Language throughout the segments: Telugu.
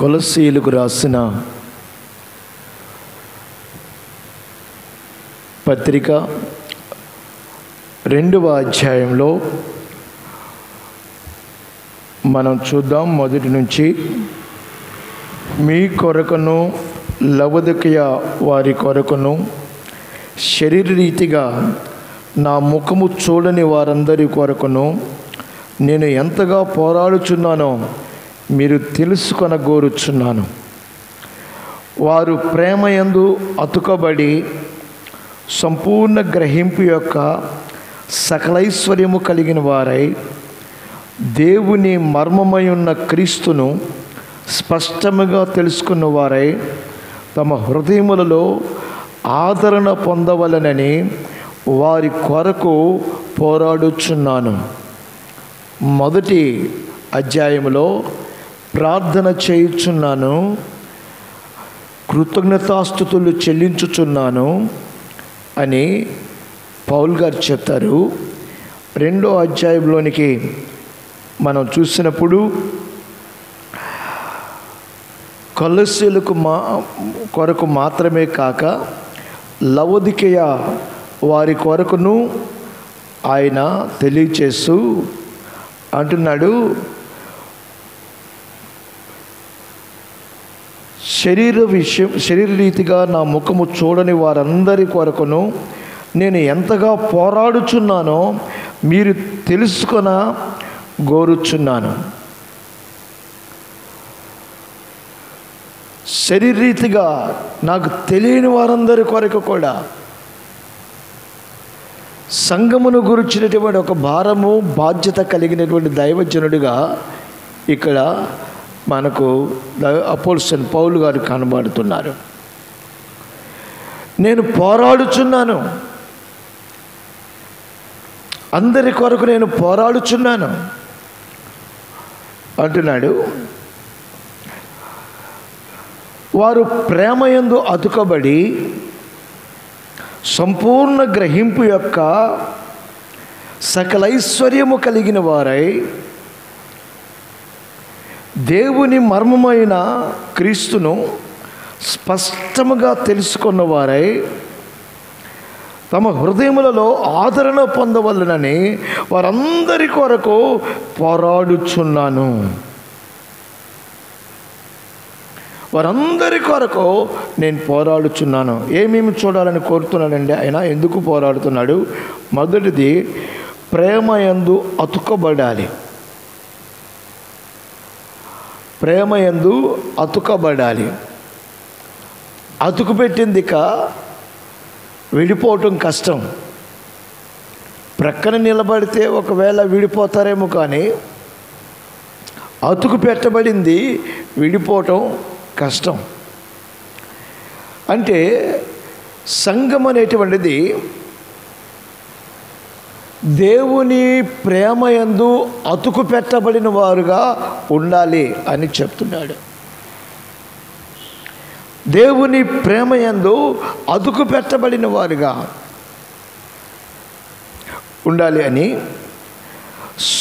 కొలస్సీయులకు రాసిన పత్రిక 2వ అధ్యాయంలో మనం చూద్దాం. మొదటి నుంచి, మీ కొరకును లవొదికయ వారి కొరకును శరీరరీతిగా నా ముఖము చూడని వారందరి కొరకును నేను ఎంతగా పోరాడుచున్నానో మీరు తెలుసుకొనగోరుచున్నాను. వారు ప్రేమయందు అతుకబడి సంపూర్ణ గ్రహింపు యొక్క సకలైశ్వర్యము కలిగిన వారై దేవుని మర్మమై ఉన్న క్రీస్తును స్పష్టముగా తెలుసుకున్న వారై తమ హృదయములలో ఆదరణ పొందవలనని వారి కొరకు పోరాడుచున్నాను. మొదటి అధ్యాయములో ప్రార్థన చేయుచున్నాను, కృతజ్ఞతాస్తుతులు చెల్లించుచున్నాను అని పౌల్ గారు చెప్తారు. 2వ అధ్యాయంలోనికి మనం చూసినప్పుడు కొలస్సీయులకు కొరకు మాత్రమే కాక లవొదికయ వారి కొరకును ఆయన తెలియచేస్తూ అంటున్నాడు, శరీరరీతిగా నా ముఖము చూడని వారందరి కొరకును నేను ఎంతగా పోరాడుచున్నానో మీరు తెలుసుకొన గోరుచున్నాను. శరీరరీతిగా నాకు తెలియని వారందరి కొరకు కూడా సంఘమును గురించినటువంటి ఒక భారము బాధ్యత కలిగినటువంటి దైవజనుడిగా ఇక్కడ మనకు అపోస్తలుడైన పౌలు గారు కనబడుతున్నారు. నేను పోరాడుచున్నాను, అందరి కొరకు నేను పోరాడుచున్నాను అంటున్నాడు. వారు ప్రేమయందు అతుకబడి సంపూర్ణ గ్రహింపు యొక్క సకలైశ్వర్యము కలిగిన వారై దేవుని మర్మమైన క్రీస్తును స్పష్టముగా తెలుసుకున్న వారై తమ హృదయములలో ఆదరణ పొందవలనని వారందరి కొరకు పోరాడుచున్నాను. వారందరి కొరకు నేను పోరాడుచున్నాను. ఏమేమి చూడాలని కోరుతున్నాడండి ఆయన? ఎందుకు పోరాడుతున్నాడు? మొదటిది, ప్రేమయందు అతుకబడాలి. ప్రేమయందు అతుకబడాలి. అతుకు పెట్టిందిక విడిపోవటం కష్టం. ప్రక్కన నిలబడితే ఒకవేళ విడిపోతారేమో, కానీ అతుకు పెట్టబడింది విడిపోవటం కష్టం. అంటే సంఘం అనేటువంటిది దేవుని ప్రేమయందు అతుకు పెట్టబడిన వారుగా ఉండాలి అని చెప్తున్నాడు. దేవుని ప్రేమయందు అతుకు పెట్టబడిన వారుగా ఉండాలి అని,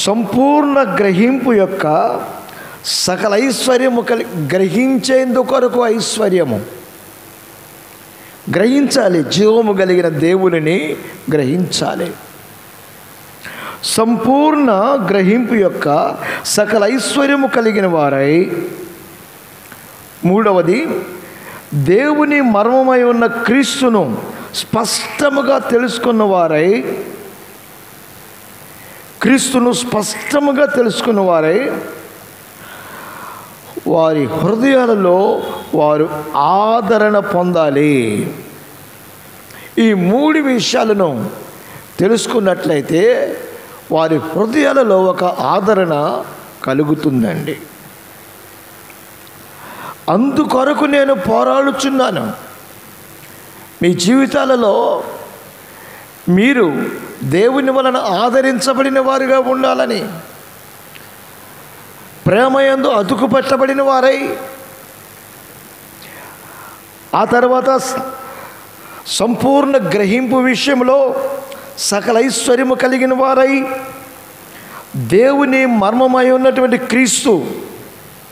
సంపూర్ణ గ్రహింపు యొక్క సకల ఐశ్వర్యము గ్రహించేందుకొరకు ఐశ్వర్యము గ్రహించాలి. జీవము కలిగిన దేవునిని గ్రహించాలి. సంపూర్ణ గ్రహింపు యొక్క సకల ఐశ్వర్యము కలిగిన వారై, మూడవది, దేవుని మర్మమై ఉన్న క్రీస్తును స్పష్టముగా తెలుసుకున్న వారై, క్రీస్తును స్పష్టముగా తెలుసుకున్న వారై వారి హృదయాలలో వారు ఆదరణ పొందాలి. ఈ 3 విషయాలను తెలుసుకున్నట్లయితే వారి హృదయాలలో ఒక ఆదరణ కలుగుతుందండి. అందుకొరకు నేను పోరాడుచున్నాను. మీ జీవితాలలో మీరు దేవుని వలన ఆదరించబడిన వారుగా ఉండాలని, ప్రేమయందు అతుకు పెట్టబడిన వారై, ఆ తర్వాత సంపూర్ణ గ్రహింపు విషయంలో సకల ఐశ్వర్యము కలిగిన వారై దేవుని మర్మమై ఉన్నటువంటి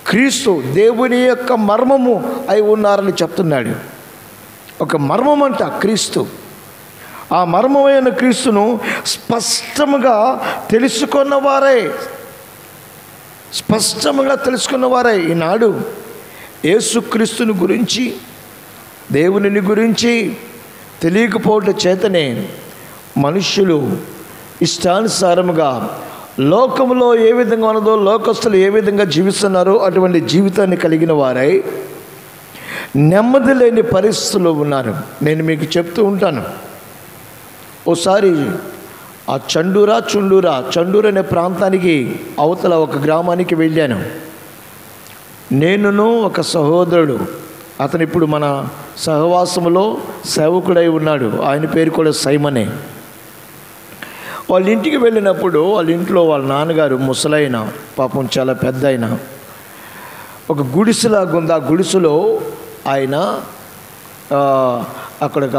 క్రీస్తు దేవుని యొక్క మర్మము అయి ఉన్నారని చెప్తున్నాడు. ఒక మర్మం అంట క్రీస్తు. ఆ మర్మమైన క్రీస్తును స్పష్టంగా తెలుసుకున్నవారే ఈనాడు యేసుక్రీస్తుని గురించి, దేవునిని గురించి తెలియకపోవటం చేతనే మనుష్యులు ఇష్టానుసారముగా లోకములో ఏ విధంగా ఉన్నదో, లోకస్తులు ఏ విధంగా జీవిస్తున్నారో అటువంటి జీవితాన్ని కలిగిన వారై నెమ్మది లేని పరిస్థితుల్లో ఉన్నారు. నేను మీకు చెప్తూ ఉంటాను. ఓసారి ఆ చండూరు అనే ప్రాంతానికి అవతల ఒక గ్రామానికి వెళ్ళాను. నేనును ఒక సహోదరుడు, అతను ఇప్పుడు మన సహవాసములో సేవకుడై ఉన్నాడు. ఆయన పేరు కూడా సైమనే. వాళ్ళ ఇంటికి వెళ్ళినప్పుడు వాళ్ళ ఇంట్లో వాళ్ళ నాన్నగారు ముసలైన, పాపం చాలా పెద్ద అయిన, ఒక గుడిసెలాగుంది. ఆ గుడిసెలో ఆయన అక్కడ ఒక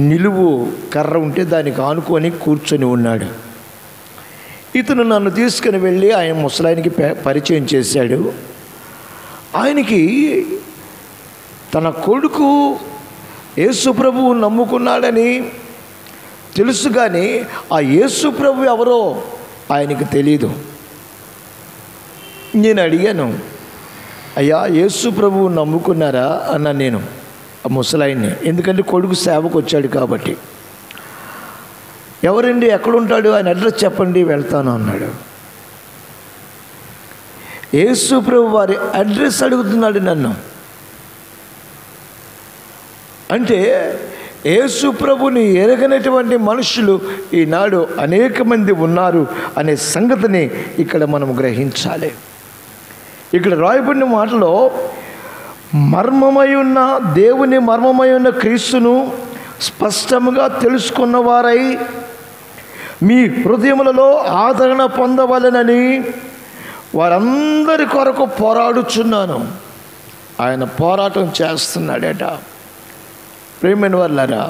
నిలువు కర్ర ఉంటే దానికి ఆనుకొని కూర్చొని ఉన్నాడు. ఇతను నన్ను తీసుకుని వెళ్ళి ఆయన ముసలాయనికి పరిచయం చేశాడు. ఆయనకి తన కొడుకు యేసు ప్రభువు నమ్ముకున్నాడని తెలుసు, కానీ ఆ యేసు ప్రభు ఎవరో ఆయనకి తెలీదు. నేను అడిగాను, అయ్యా యేసు ప్రభువు నమ్ముకున్నారా అన్నా నేను ఆ ముసలాయన్ని. ఎందుకంటే కొడుకు సేవకు వచ్చాడు కాబట్టి. ఎవరండి, ఎక్కడుంటాడు, ఆయన అడ్రస్ చెప్పండి, వెళ్తాను అన్నాడు. యేసు ప్రభు వారి అడ్రస్ అడుగుతున్నాడు నన్ను. అంటే యేసు ప్రభుని ఎరగనటువంటి మనుషులు ఈనాడు అనేక మంది ఉన్నారు అనే సంగతిని ఇక్కడ మనం గ్రహించాలి. ఇక్కడ రాయబడిన మాటలో దేవుని మర్మమై ఉన్న క్రీస్తును స్పష్టంగా తెలుసుకున్నవారై మీ హృదయములలో ఆదరణ పొందవలెనని వారందరి కొరకు పోరాడుచున్నాను. ఆయన పోరాటం చేస్తున్నాడట. ప్రియమైన వారులారా,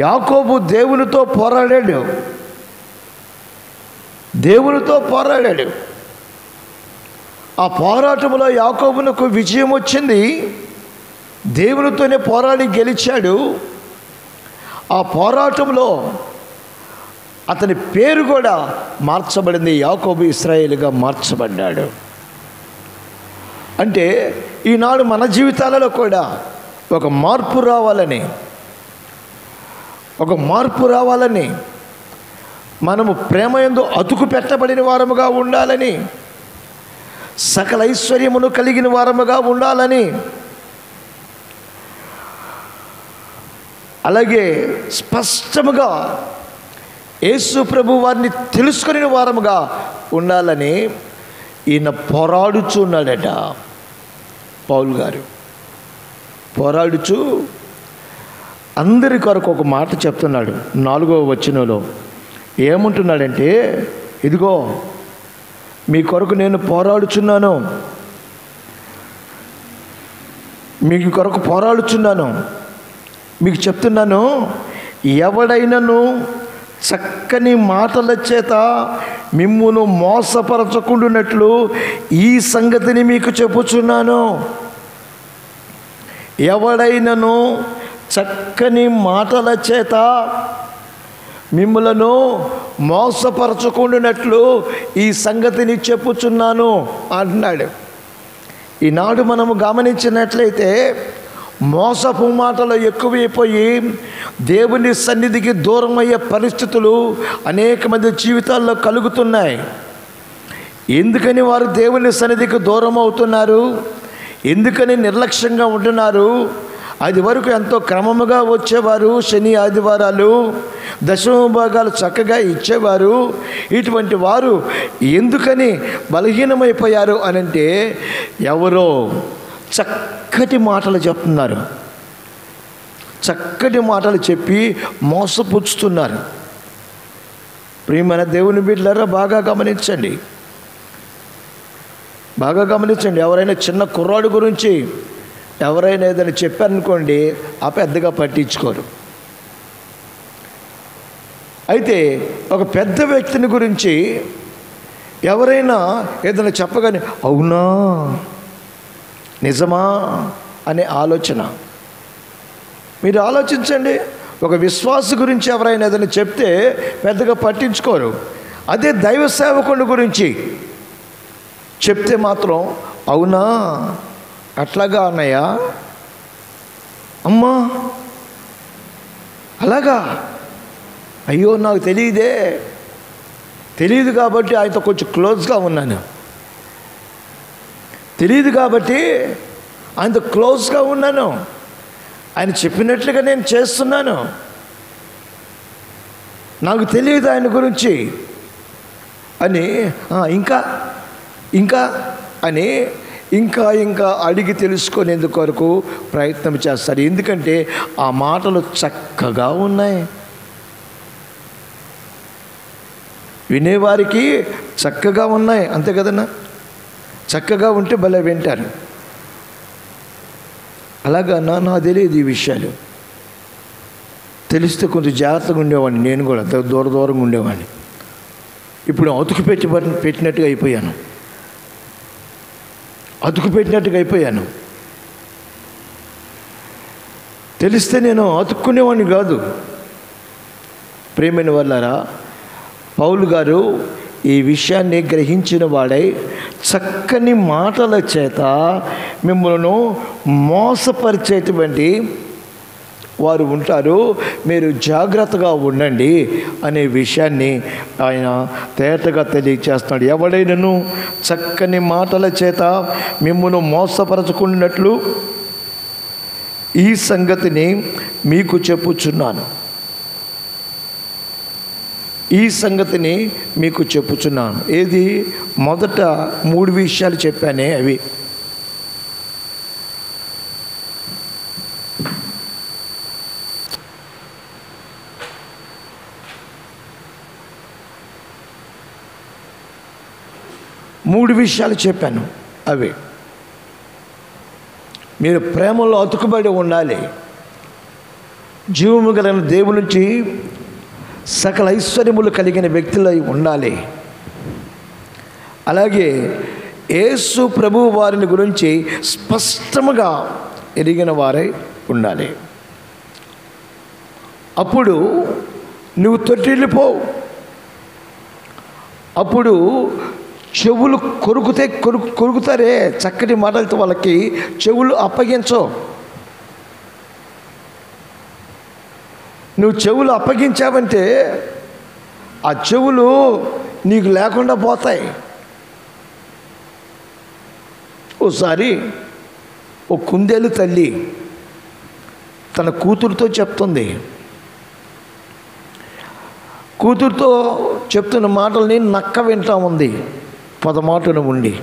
యాకోబు దేవునితో పోరాడాడు. ఆ పోరాటంలో యాకోబునకు విజయం వచ్చింది. దేవునితోనే పోరాడి గెలిచాడు. ఆ పోరాటంలో అతని పేరు కూడా మార్చబడింది. యాకోబు ఇశ్రాయేలుగా మార్చబడ్డాడు. అంటే ఈనాడు మన జీవితాలలో కూడా ఒక మార్పు రావాలని, మనము ప్రేమయందు అతుకు పెట్టబడిన వారముగా ఉండాలని, సకల ఐశ్వర్యమును కలిగిన వారముగా ఉండాలని, అలాగే స్పష్టముగా యేసు ప్రభు వారిని తెలుసుకుని వారముగా ఉండాలని ఈయన పోరాడుచున్నాడట. పౌలు గారు పోరాడుచు అందరి కొరకు ఒక మాట చెప్తున్నాడు. 4వ వచనంలో ఏమంటున్నాడంటే, ఇదిగో మీ కొరకు నేను పోరాడుచున్నాను, మీకు చెప్తున్నాను, ఎవడైనను చక్కని మాటల చేత మిమ్మును మోసపరచకుండానట్లు ఈ సంగతిని మీకు చెప్పుచున్నాను. ఎవడైనను చక్కని మాటల చేత మిమ్ములను మోసపరచకుండానట్లు ఈ సంగతిని చెప్పుచున్నాను అంటున్నాడు. ఈనాడు మనము గమనించినట్లయితే మోసపు మాటలు ఎక్కువైపోయి దేవుని సన్నిధికి దూరం అయ్యే పరిస్థితులు అనేక మంది జీవితాల్లో కలుగుతున్నాయి. ఎందుకని వారు దేవుని సన్నిధికి దూరం అవుతున్నారు? ఎందుకని నిర్లక్ష్యంగా ఉంటున్నారు? అది వరకు ఎంతో క్రమముగా వచ్చేవారు, శని ఆదివారాలు దశమ భాగాలు చక్కగా ఇచ్చేవారు. ఇటువంటి వారు ఎందుకని బలహీనమైపోయారు అనంటే, ఎవరో చక్కటి మాటలు చెప్తున్నారు, చక్కటి మాటలు చెప్పి మోసపుచ్చుతున్నారు. ప్రియమైన దేవుని బిడ్డలారా, బాగా గమనించండి. ఎవరైనా చిన్న కుర్రాడు గురించి ఎవరైనా ఏదైనా చెప్పారనుకోండి, ఆ పెద్దగా పట్టించుకోరు. అయితే ఒక పెద్ద వ్యక్తిని గురించి ఎవరైనా ఏదైనా చెప్పగానే అవునా, నిజమా అనే ఆలోచన. మీరు ఆలోచించండి, ఒక విశ్వాస గురించి ఎవరైనా ఏదైనా చెప్తే పెద్దగా పట్టించుకోరు. అదే దైవ సేవకుడి గురించి చెప్తే మాత్రం అవునా, అట్లాగా అన్నయ్య, అమ్మా అలాగా, అయ్యో నాకు తెలియదు కాబట్టి ఆయనతో కొంచెం క్లోజ్గా ఉన్నాను, తెలియదు కాబట్టి ఆయనతో క్లోజ్గా ఉన్నాను, ఆయన చెప్పినట్లుగా నేను చేస్తున్నాను, నాకు తెలియదు ఆయన గురించి అని ఇంకా అని ఇంకా అడిగి తెలుసుకునేందుకు వరకు ప్రయత్నం చేస్తారు. ఎందుకంటే ఆ మాటలు చక్కగా ఉన్నాయి, వినేవారికి చక్కగా ఉన్నాయి, అంతే కదన్నా. చక్కగా ఉంటే భలే వింటారు. అలాగా నాకు తెలియదు ఈ విషయాలు, తెలిస్తే కొంచెం జాగ్రత్తగా ఉండేవాడిని, నేను కూడా దూరంగా ఉండేవాడిని. ఇప్పుడు పెట్టినట్టుగా అయిపోయాను. తెలిస్తే నేను అతుక్కునేవాడిని కాదు. ప్రియమైన వాళ్ళారా, పౌలు గారు ఈ విషయాన్ని గ్రహించిన వాడై చక్కని మాటల చేత మిమ్మల్ని మోసపరిచేటువంటి వారు ఉంటారు, మీరు జాగ్రత్తగా ఉండండి అనే విషయాన్ని ఆయన తేటగా తెలియచేస్తున్నాడు. ఎవడైనను చక్కని మాటల చేత మిమ్మల్ని మోసపరచుకున్నట్లు ఈ సంగతిని మీకు చెప్పుచున్నాను. ఏది? మొదట 3 విషయాలు చెప్పానే, అవి చెప్పాను. అవి మీరు ప్రేమలో అతుకుబడి ఉండాలి, జీవము కలిగిన దేవుని నుంచి సకల ఐశ్వర్యములు కలిగిన వ్యక్తులై ఉండాలి. అలాగే యేసు ప్రభువు వారిని గురించి స్పష్టముగా ఎరిగిన వారై ఉండాలి. అప్పుడు నువ్వు తొట్టిల్లిపోవు. అప్పుడు చెవులు కొరుకుతారే చక్కటి మాటలతో, వాళ్ళకి చెవులు అప్పగించవు. నువ్వు చెవులు అప్పగించావంటే ఆ చెవులు నీకు లేకుండా పోతాయి. ఓసారి ఓ కుందేలు తల్లి తన కూతురుతో చెప్తుంది. కూతురుతో చెప్తున్న మాటల్ని నక్క వింటా ఉంది, పొదమాటున ఉండి.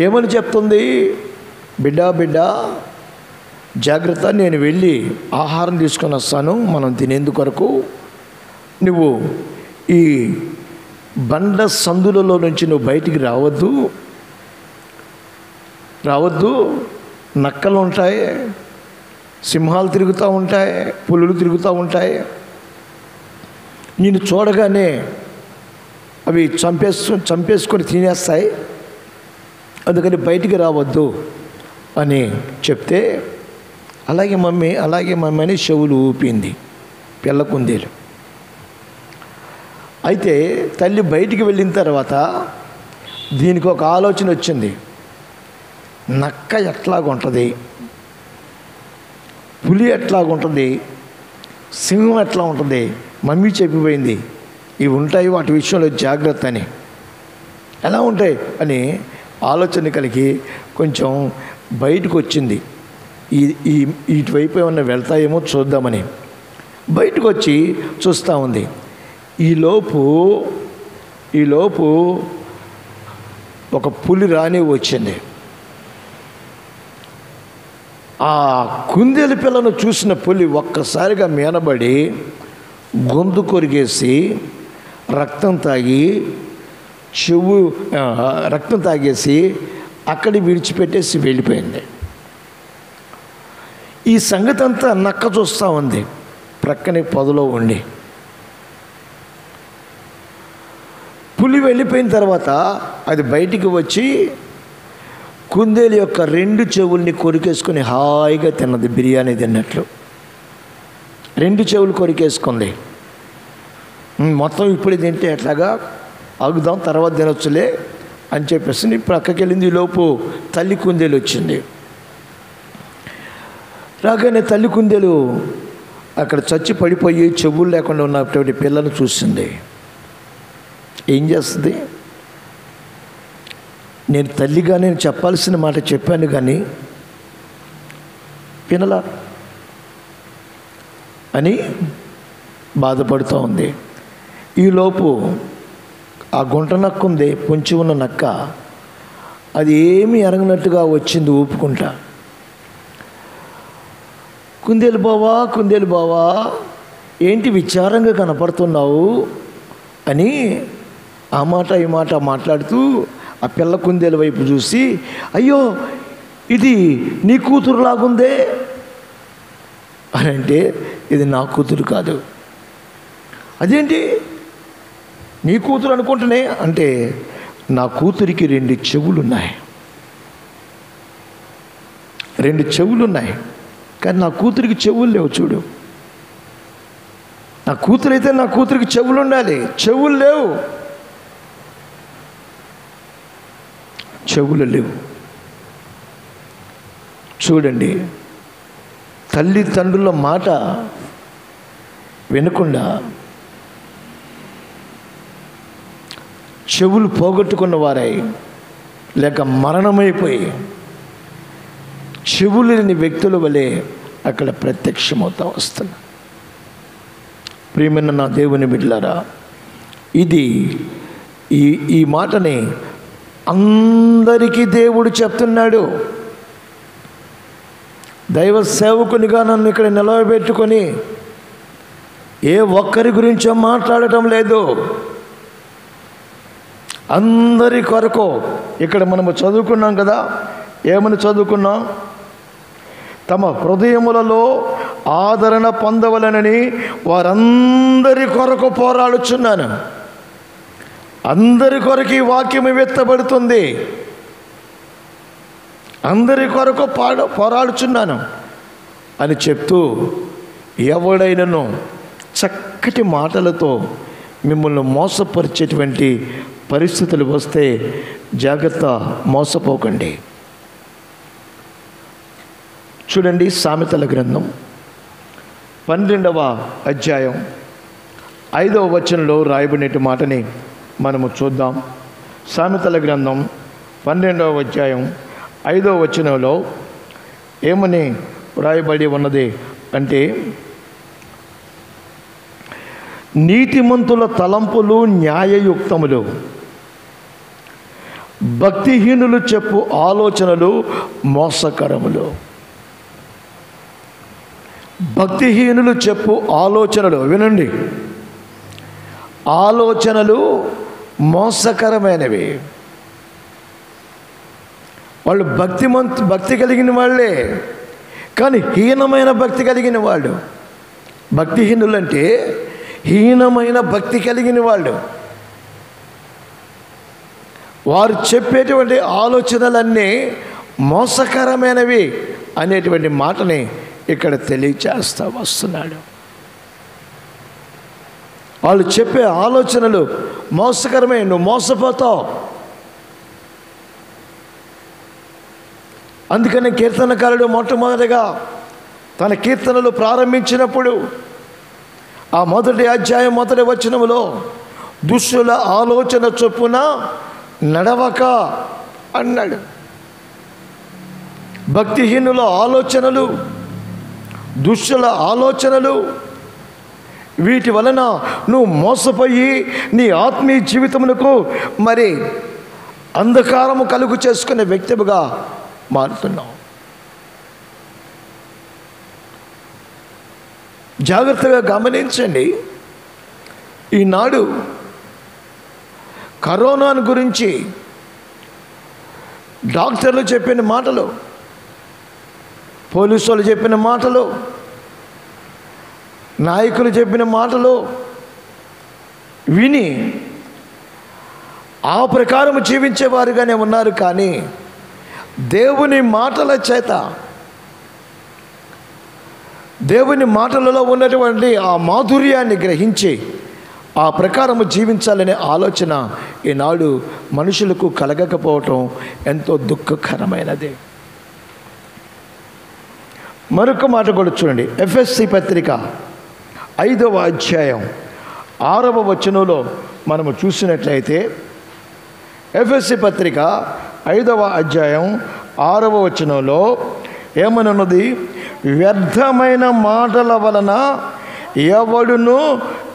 ఏమని చెప్తుంది? బిడ్డ జాగ్రత్త, నేను వెళ్ళి ఆహారం తీసుకొని వస్తాను మనం తినేందుకొరకు. నువ్వు ఈ బండ సందులలో నుంచి నువ్వు బయటికి రావద్దు. నక్కలు ఉంటాయి, సింహాలు తిరుగుతూ ఉంటాయి, పులులు తిరుగుతూ ఉంటాయి. నేను చూడగానే అవి చంపేసుకొని తినేస్తాయి, అందుకని బయటికి రావద్దు అని చెప్తే, అలాగే మమ్మీ అని చెవులు ఊపింది పిల్ల కుందేలు. అయితే తల్లి బయటికి వెళ్ళిన తర్వాత దీనికి ఒక ఆలోచన వచ్చింది. నక్క ఎట్లాగుంటుంది, పులి ఎట్లాగుంటుంది, సింహం ఎట్లా ఉంటుంది, మమ్మీ చెప్పిపోయింది ఇవి ఉంటాయి, వాటి విషయంలో జాగ్రత్త అని. ఎలా ఉంటాయి అని ఆలోచన కలిగి కొంచెం బయటకు వచ్చింది. ఇటువైపు ఏమన్నా వెళ్తాయేమో చూద్దామని బయటకు వచ్చి చూస్తూ ఉంది. ఈలోపు ఒక పులి రాని వచ్చింది. ఆ కుందేలు పిల్లను చూసిన పులి ఒక్కసారిగా మీనబడి గొంతు కొరిగేసి రక్తం తాగేసి అక్కడి విడిచిపెట్టేసి వెళ్ళిపోయింది. ఈ సంగతి అంతా నక్క చూస్తూ ఉంది ప్రక్కనే పొదలో ఉండి. వెళ్ళిపోయిన తర్వాత అది బయటికి వచ్చి కుందేలు యొక్క 2 చెవుల్ని కొరికేసుకొని హాయిగా తిన్నది, బిర్యానీ తిన్నట్లు 2 చెవులు కొరికేసుకుంది. మొత్తం ఇప్పుడు తింటే ఎట్లాగా, ఆగుదాం తర్వాత తినొచ్చులే అని చెప్పేసి ప్రక్కకి వెళ్ళింది. ఈలోపు తల్లి కుందేలు వచ్చింది. రాగానే తల్లి కుందేలు అక్కడ చచ్చి పడిపోయి చెవులు లేకుండా ఉన్నటువంటి పిల్లలు చూసింది. ఏం చేస్తుంది? నేను తల్లిగా నేను చెప్పాల్సిన మాట చెప్పాను కానీ వినలా అని బాధపడుతూ ఉంది. ఈలోపు ఆ గుంట నక్క ఉంది, పొంచి ఉన్న నక్క, అది ఏమీ ఎరగనట్టుగా వచ్చింది ఊపుకుంటా. కుందేలు బావా ఏంటి విచారంగా కనపడుతున్నావు అని ఆ మాట ఈ మాట మాట్లాడుతూ ఆ పిల్ల కుందేలు వైపు చూసి, అయ్యో ఇది నీ కూతురులాగుందే అని అంటే, ఇది నా కూతురు కాదు. అదేంటి నీ కూతురు అనుకుంటున్నాయి అంటే, నా కూతురికి 2 చెవులున్నాయి, 2 చెవులున్నాయి, కానీ నా కూతురికి చెవులు లేవు. చూడు, నా కూతురు అయితే నా కూతురికి చెవులు ఉండాలి, చెవులు లేవు, చెవులు లేవు. చూడండి, తల్లిదండ్రుల మాట వినకుండా చెవులు పోగొట్టుకున్న వారై లేక మరణమైపోయి చెవులు లేని వ్యక్తుల వలె అక్కడ ప్రత్యక్షమవుతా వస్తున్నా. ప్రియమైన నా దేవుని బిడ్డలారా, ఇది ఈ మాటని అందరికీ దేవుడు చెప్తున్నాడు. దైవ సేవకునిగా నన్ను ఇక్కడ నిలవబెట్టుకొని ఏ ఒక్కరి గురించో మాట్లాడటం లేదు, అందరి కొరకు. ఇక్కడ మనము చదువుకున్నాం కదా, ఏమని చదువుకున్నాం? తమ హృదయములలో ఆదరణ పొందవలనని వారందరి కొరకు పోరాడుచున్నాను, అందరి కొరకు ఈ వాక్యము వెత్తబడుతుంది, అందరి కొరకు పోరాడుచున్నాను అని చెప్తూ, ఎవడైనను చక్కటి మాటలతో మిమ్మల్ని మోసపరిచేటువంటి పరిస్థితులు వస్తే జాగ్రత్త, మోసపోకండి. చూడండి, సామెతల గ్రంథం 12వ అధ్యాయం 5వ వచనంలో రాయబడిన మాటని మనము చూద్దాం. సామెతల గ్రంథం 12వ అధ్యాయం 5వ వచనంలో ఏమని రాయబడి ఉన్నది అంటే, నీతిమంతుల తలంపులు న్యాయయుక్తములు, భక్తిహీనులు చెప్పు ఆలోచనలు మోసకరములు. భక్తిహీనులు చెప్పు ఆలోచనలు, వినండి, ఆలోచనలు మోసకరమైనవి. వాళ్ళు భక్తి కలిగిన వాళ్ళే, కానీ హీనమైన భక్తి కలిగిన వాళ్ళు. భక్తిహీనులు అంటే హీనమైన భక్తి కలిగిన వాళ్ళు. వారు చెప్పేటువంటి ఆలోచనలన్నీ మోసకరమైనవి అనేటువంటి మాటని ఇక్కడ తెలియచేస్తూ వస్తున్నాడు. వాళ్ళు చెప్పే ఆలోచనలు మోసకరమే, నువ్వు మోసపోతావు. అందుకని కీర్తనకారుడు మొట్టమొదటిగా తన కీర్తనలు ప్రారంభించినప్పుడు ఆ 1వ అధ్యాయం 1వ వచనములో, దుష్టుల ఆలోచన చొప్పున నడవక అన్నాడు. భక్తిహీనుల ఆలోచనలు, దుష్టుల ఆలోచనలు, వీటి వలన నువ్వు మోసపోయి నీ ఆత్మీయ జీవితమునకు మరి అంధకారము కలుగు చేసుకునే వ్యక్తిగా మారుతున్నావు. జాగ్రత్తగా గమనించండి. ఈనాడు కరోనాను గురించి డాక్టర్లు చెప్పిన మాటలు, పోలీసులు చెప్పిన మాటలు, నాయకులు చెప్పిన మాటలు విని ఆ ప్రకారం జీవించేవారుగానే ఉన్నారు. కానీ దేవుని మాటల చేత, దేవుని మాటలలో ఉన్నటువంటి ఆ మాధుర్యాన్ని గ్రహించి ఆ ప్రకారము జీవించాలనే ఆలోచన ఈనాడు మనుషులకు కలగకపోవటం ఎంతో దుఃఖకరమైనది. మరొక మాట కూడా చూడండి. ఎఫెసీ పత్రిక 5వ అధ్యాయం 6వ వచనంలో మనము చూసినట్లయితే, ఎఫెసీ పత్రిక 5వ అధ్యాయం 6వ వచనంలో ఏమనున్నది? వ్యర్థమైన మాటల వలన ఎవడును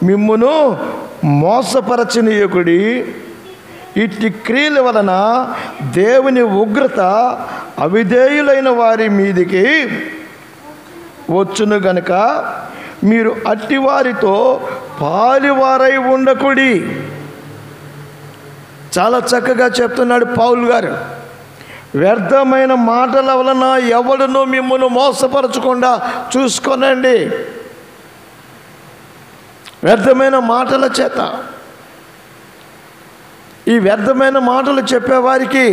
మిమ్మును మోసపరచనీయకుడి, ఇట్టి క్రియల వలన దేవుని ఉగ్రత అవిధేయులైన వారి మీదికి వచ్చును గనుక మీరు అట్టివారితో పాలివారై ఉండకుడి. చాలా చక్కగా చెప్తున్నాడు పౌలు గారు. వ్యర్థమైన మాటల వలన ఎవడును మిమ్మల్ని మోసపరచకుండా చూసుకోనండి. వ్యర్థమైన మాటల చేత, ఈ వ్యర్థమైన మాటలు చెప్పేవారికి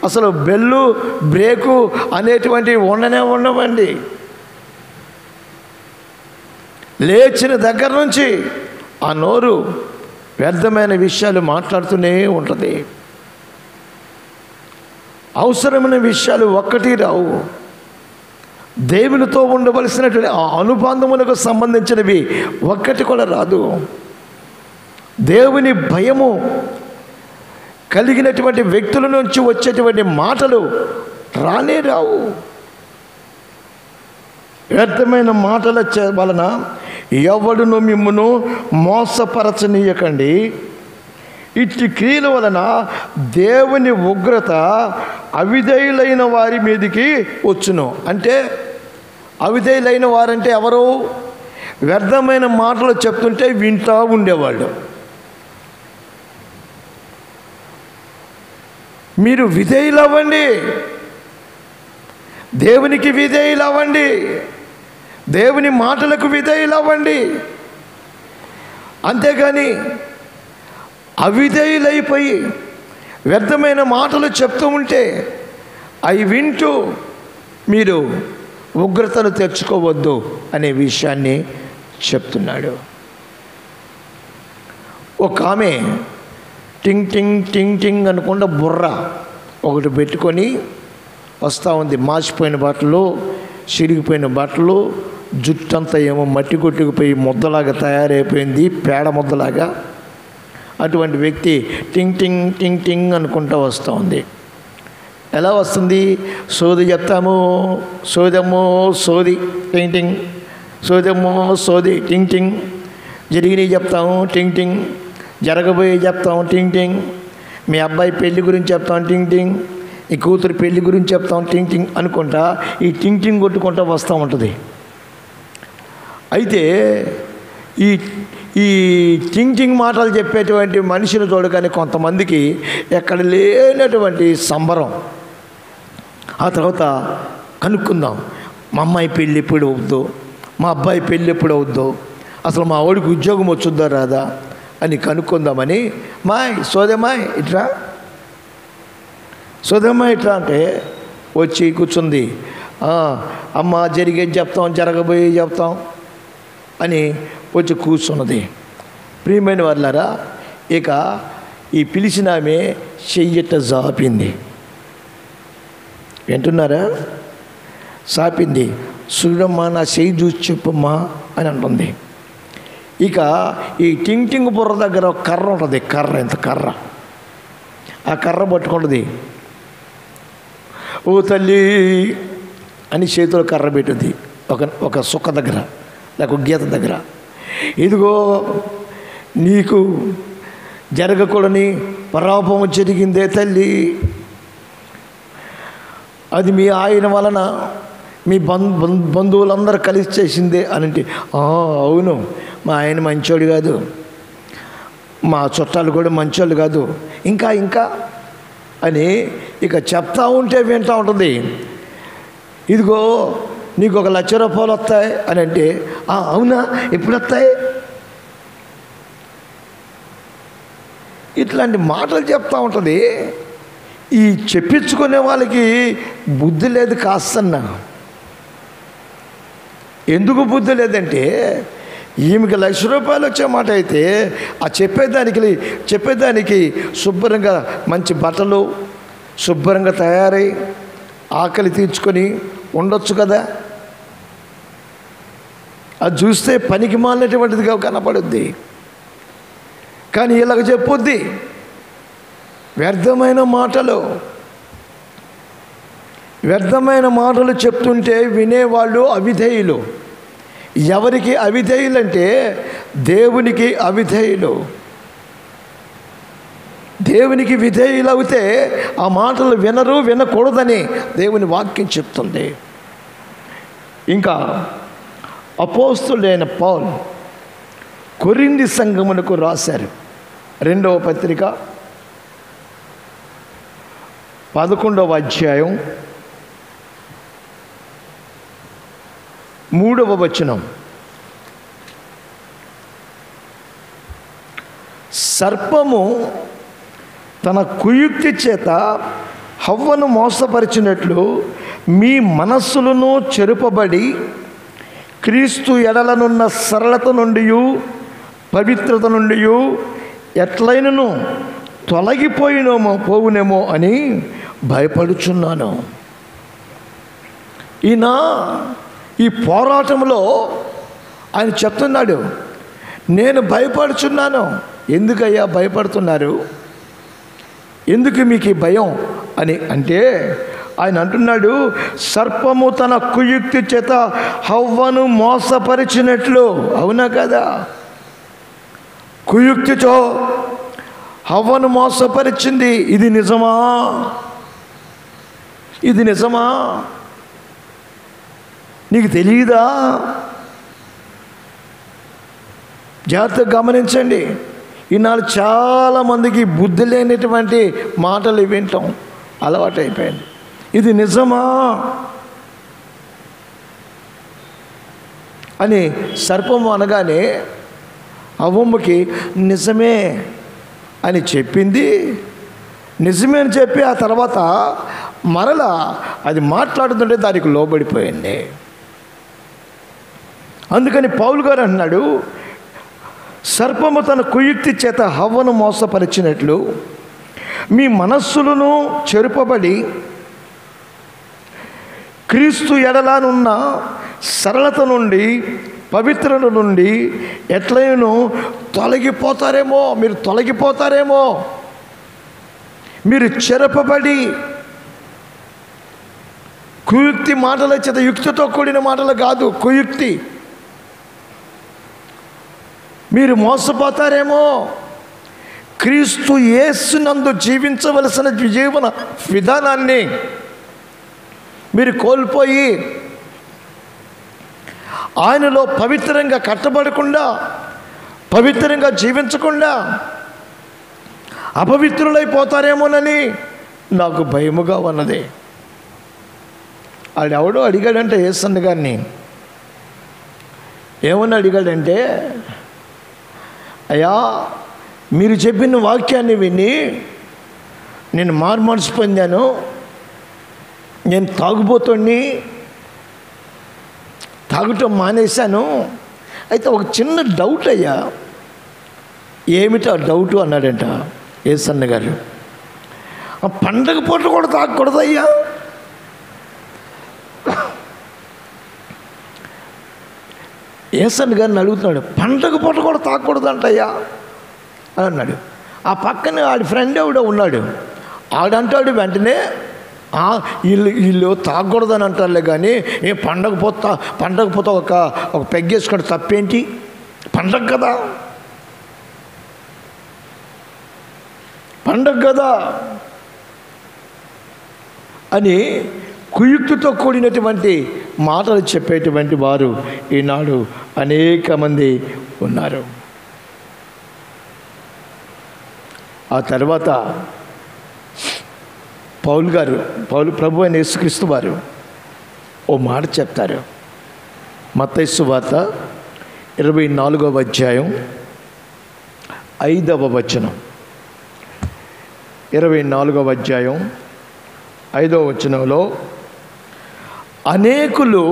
అసలు బెల్లు బ్రేకు అనేటువంటివి ఉండవండి. లేచిన దగ్గర నుంచి ఆ నోరు వ్యర్థమైన విషయాలు మాట్లాడుతూనే ఉంటుంది. అవసరమైన విషయాలు ఒక్కటి రావు. దేవునితో ఉండవలసినటువంటి ఆ అనుబంధములకు సంబంధించినవి ఒక్కటి కూడా రాదు. దేవుని భయము కలిగినటువంటి వ్యక్తుల నుంచి వచ్చేటువంటి మాటలు రానే రావు. వ్యర్థమైన మాటల వలన ఎవడును మిమ్మును మోసపరచనీయకండి, ఇట్టి క్రియల వలన దేవుని ఉగ్రత అవిధేయులైన వారి మీదికి వచ్చును. అంటే అవిధేయులైన వారంటే ఎవరు? వ్యర్థమైన మాటలు చెప్తుంటే వింటూ ఉండేవాళ్ళు. మీరు విధేయులవ్వండి, దేవునికి విధేయులవ్వండి, దేవుని మాటలకు విధేయులవ్వండి. అంతేగాని అవిధేయులైపోయి వ్యర్థమైన మాటలు చెప్తూ ఉంటే అవి వింటూ మీరు ఉగ్రతను తెచ్చుకోవద్దు అనే విషయాన్ని చెప్తున్నాడు. ఒక ఆమె టింగ్ టింగ్ టింగ్ టింగ్ అనుకుండా బుర్ర ఒకటి పెట్టుకొని వస్తూ ఉంది. మాసిపోయిన బట్టలు, చిరిగిపోయిన బట్టలు, జుట్టంతా ఏమో మట్టి కొట్టుకుపోయి ముద్దలాగా తయారైపోయింది, పేడ ముద్దలాగా. అటువంటి వ్యక్తి టింగ్ టింగ్ టింగ్ టింగ్ అనుకుంటూ వస్తూ ఉంది. ఎలా వస్తుంది? సోది చెప్తాము, సోదమ్మో సోది టింగ్ టింగ్, సోదమ్మో సోది టింగ్ టింగ్, జరిగినవి చెప్తాము టింగ్ టింగ్, జరగబోయే చెప్తాం టింగ్ టింగ్, మీ అబ్బాయి పెళ్లి గురించి చెప్తాం టింగ్ టింగ్, ఈ కూతురు పెళ్లి గురించి చెప్తాం టింగ్ టింగ్ అనుకుంటా ఈ టింగ్ టింగ్ కొట్టుకుంటూ వస్తూ ఉంటుంది. అయితే ఈ ఈ టింగ్ టింగ్ మాటలు చెప్పేటువంటి మనిషిని చూడగానే కొంతమందికి ఎక్కడ లేనటువంటి సంబరం. ఆ తర్వాత కనుక్కుందాం, మా అమ్మాయి పెళ్ళి ఎప్పుడు అవుద్దో, మా అబ్బాయి పెళ్ళి ఎప్పుడు అవుద్దో, అసలు మా వాడికి ఉద్యోగం వచ్చుద్దా రాదా అని కనుక్కుందామని, మాయ్ సోదమ్మాయి ఇట్రా, సోదమ్మాయి ఇట్రా అంటే వచ్చి కూర్చుంది. అమ్మ జరిగేది చెప్తాం, జరగబోయేది చెప్తాం అని వచ్చి కూర్చున్నది. ప్రియమైన వాళ్ళారా, ఇక ఈ పిలిచిన ఆమె చెయ్యట జాపింది. వింటున్నారా? సాపింది. చూడమ్మా నా చెయ్యి చూసి చెప్పమ్మా అని అంటుంది. ఇక ఈ టింగ్ టింగ్ బుర్ర దగ్గర ఒక కర్ర ఉంటుంది, కర్ర ఇంత కర్ర, ఆ కర్ర పట్టుకుంటుంది. ఓ తల్లి అని చేతిలో కర్ర పెట్టుద్ది ఒక సుక్క దగ్గర, లేక గీత దగ్గర. ఇదిగో నీకు జరగకూడని పరాపము జరిగిందే తల్లి, అది మీ ఆయన వలన మీ బంధువులందరూ కలిసి చేసిందే అని అంటే, అవును మా ఆయన మంచోడు కాదు, మా చుట్టాలు కూడా మంచోళ్ళు కాదు, ఇంకా ఇంకా అని ఇక చెప్తా ఉంటే వింటూ ఉంటుంది. ఇదిగో నీకు 1 లక్ష రూపాయలు వస్తాయి అని అంటే, అవునా ఎప్పుడు వస్తాయి? ఇట్లాంటి మాటలు చెప్తూ ఉంటుంది. ఈ చెప్పించుకునే వాళ్ళకి బుద్ధి లేదు కాస్తన్నా. ఎందుకు బుద్ధి లేదంటే, ఈమెకి ₹1,00,000 వచ్చే మాట అయితే ఆ చెప్పేదానికి శుభ్రంగా మంచి బట్టలు శుభ్రంగా తయారై ఆకలి తీర్చుకొని ఉండొచ్చు కదా. అది చూస్తే పనికి మాలినటువంటిదిగా కనపడుద్ది. కానీ ఇలాగ చెప్పొద్ది, వ్యర్థమైన మాటలు చెప్తుంటే వినేవాళ్ళు అవిధేయులు. ఎవరికి అవిధేయులంటే దేవునికి అవిధేయులు. దేవునికి విధేయులవుతే ఆ మాటలు వినకూడదని దేవుని వాక్యం చెప్తుంది. ఇంకా అపోస్తులైన పౌలు కొరింథీ సంఘమునకు రాశారు. 2వ పత్రిక 11వ అధ్యాయం 3వ వచనం. సర్పము తన కుయుక్తి చేత హవ్వను మోసపరిచినట్లు మీ మనస్సులను చెరుపబడి క్రీస్తు ఎడలనున్న సరళత నుండి పవిత్రత నుండి ఎట్లయినను పోవునేమో అని భయపడుచున్నాను. ఈయన ఈ పోరాటంలో ఆయన చెప్తున్నాడు, నేను భయపడుచున్నాను. ఎందుకయ్యా భయపడుతున్నారు? ఎందుకు మీకు ఈ భయం అని అంటే ఆయన అంటున్నాడు, సర్పము తన కుయుక్తి చేత హవ్వను మోసపరిచినట్లు. అవునా కదా? కుయుక్తితో హవ్వను మోసపరిచింది. ఇది నిజమా? నీకు తెలియదా? జాగ్రత్తగా గమనించండి. ఈనాడు చాలామందికి బుద్ధి లేనటువంటి మాటలు వింటాం అలవాటైపోయింది. ఇది నిజమా అని సర్పము అనగానే హవ్వమ్మకి నిజమే అని చెప్పింది. నిజమే అని చెప్పి ఆ తర్వాత మరలా అది మాట్లాడుతుంటే దానికి లోబడిపోయింది. అందుకని పౌలు గారు అన్నాడు, సర్పము తన కుయుక్తి చేత హవ్వను మోసపరిచినట్లు మీ మనస్సులను చెరుపబడి క్రీస్తు ఎడలానున్న సరళత నుండి పవిత్రత నుండి ఎట్లయినో తొలగిపోతారేమో మీరు చెరపబడి. కుయుక్తి మాటల చేత, యుక్తితో కూడిన మాటలు కాదు, కుయుక్తి. మీరు మోసపోతారేమో. క్రీస్తు యేసునందు జీవించవలసిన జీవన విధానాన్ని మీరు కోల్పోయి ఆయనలో పవిత్రంగా కట్టబడకుండా, పవిత్రంగా జీవించకుండా అపవిత్రులైపోతారేమోనని నాకు భయముగా ఉన్నది. ఆడెవడో అడిగాడంటే యేసన్న గారిని, ఏమని అడిగాడంటే, అయ్యా మీరు చెప్పిన వాక్యాన్ని విని నేను మారుమనసు పొందాను, నేను తాగటం మానేశాను. అయితే ఒక చిన్న డౌట్ అయ్యా. ఏమిటా డౌటు అన్నాడంట యేసన్న గారు. పండగ పూట కూడా తాగకూడదయ్యా. యేసన్న గారిని అడుగుతున్నాడు, పండగ పూట కూడా తాగకూడదంటయ్యా అని అన్నాడు. ఆ పక్కన ఆడి ఫ్రెండ్ ఎవడో ఉన్నాడు. ఆడంటాడు వెంటనే, వీళ్ళు తాగకూడదని అంటారులే కానీ పండగ పూత ఒక పెగ్గేసుకుంటే తప్పేంటి, పండగ కదా అని కుయుక్తితో కూడినటువంటి మాటలు చెప్పేటువంటి వారు ఈనాడు అనేక మంది ఉన్నారు. ఆ తర్వాత పౌలు ప్రభు అయిన యేసుక్రీస్తు వారు ఓ మాట చెప్తారు. మత్తయి సువార్త 24వ అధ్యాయం 5వ వచనం. 24వ అధ్యాయం 5వ వచనంలో, అనేకులు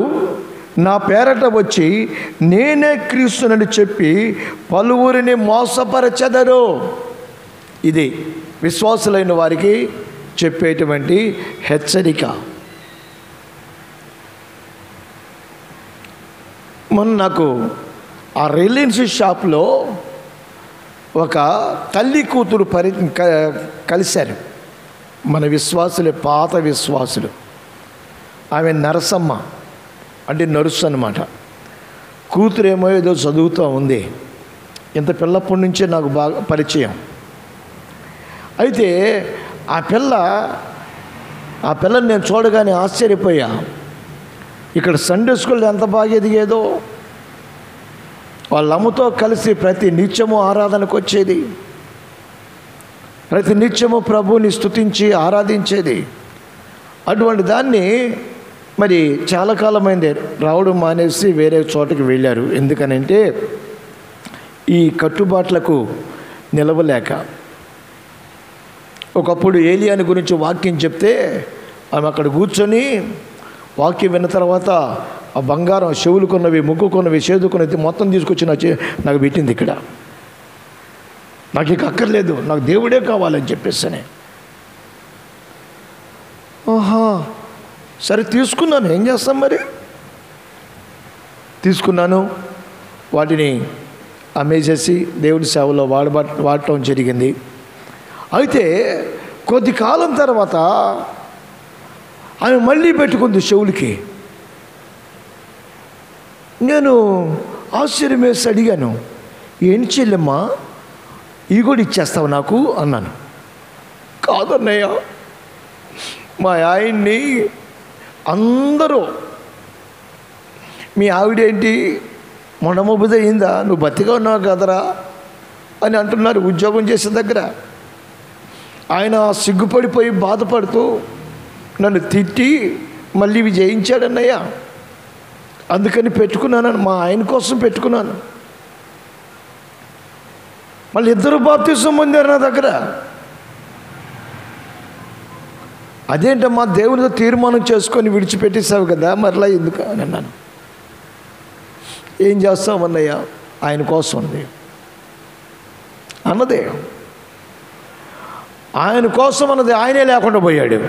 నా పేరట వచ్చి నేనే క్రీస్తునని చెప్పి పలువురిని మోసపరచెదరు. ఇది విశ్వాసులైన వారికి చెప్పేటువంటి హెచ్చరిక. మొన్న నాకు ఆ రిలయన్స్ షాప్లో ఒక తల్లి కూతురు కలిశారు. మన విశ్వాసులే, పాత విశ్వాసులు. ఆమె నరసమ్మ, అంటే నర్సు అన్నమాట. కూతురేమో ఏదో చదువుతూ ఉంది. ఇంత పిల్లప్పటి నుంచే నాకు బాగా పరిచయం. అయితే ఆ పిల్లని నేను చూడగానే ఆశ్చర్యపోయా. ఇక్కడ సండే స్కూల్ ఎంత బాగా ఎదిగేదో. వాళ్ళ అమ్మతో కలిసి ప్రతి నిత్యము ఆరాధనకు వచ్చేది, ప్రతి నిత్యము ప్రభువుని స్తుతించి ఆరాధించేది. అటువంటి దాన్ని మరి చాలా కాలమైంది రావడం మానేసి వేరే చోటకి వెళ్ళారు. ఎందుకనంటే ఈ కట్టుబాట్లకు నిలవలేక. ఒకప్పుడు ఏలియాని గురించి వాక్యం చెప్తే ఆమె అక్కడ కూర్చొని వాక్యం విన్న తర్వాత ఆ బంగారం, చెవులుకున్నవి, ముక్కుకున్నవి, చేదుకున్నవి మొత్తం తీసుకొచ్చి నాకు పెట్టింది. ఇక్కడ నాకు ఇక అక్కర్లేదు, నాకు దేవుడే కావాలని చెప్పేసి. ఆహా, సరే తీసుకున్నాను, ఏం చేస్తాం మరి. తీసుకున్నాను, వాటిని అమ్మేసేసి దేవుడి సేవలో వాడటం జరిగింది. అయితే కొద్ది కాలం తర్వాత ఆమె మళ్ళీ పెట్టుకుంది చెవులకి. నేను ఆశ్చర్యం వేసి అడిగాను, ఏం చెల్లెమ్మా, ఇవి కూడా ఇచ్చేస్తావు నాకు అన్నాను. కాదన్నయ్య, మా ఆయన్ని అందరూ మీ ఆవిడేంటి మొండమొబ్బుది అయిందా, నువ్వు బతిగా ఉన్నావు కదరా అని అంటున్నారు. ఉద్యోగం చేసే దగ్గర ఆయన సిగ్గుపడిపోయి బాధపడుతూ నన్ను తిట్టి మళ్ళీ ఇవి జయించాడన్నయ్య. అందుకని పెట్టుకున్నాను, మా ఆయన కోసం పెట్టుకున్నాను. మళ్ళీ ఇద్దరు బాప్తిసం పొందారు నా దగ్గర. అదేంటమ్మా, దేవునితో తీర్మానం చేసుకొని విడిచిపెట్టేసావు కదా, మరలా ఎందుకు అని అన్నాను. ఏం చేస్తామన్నయ్య, ఆయన కోసం ఉంది అన్నదే. ఆయన కోసం అన్నది ఆయనే లేకుండా పోయాడు.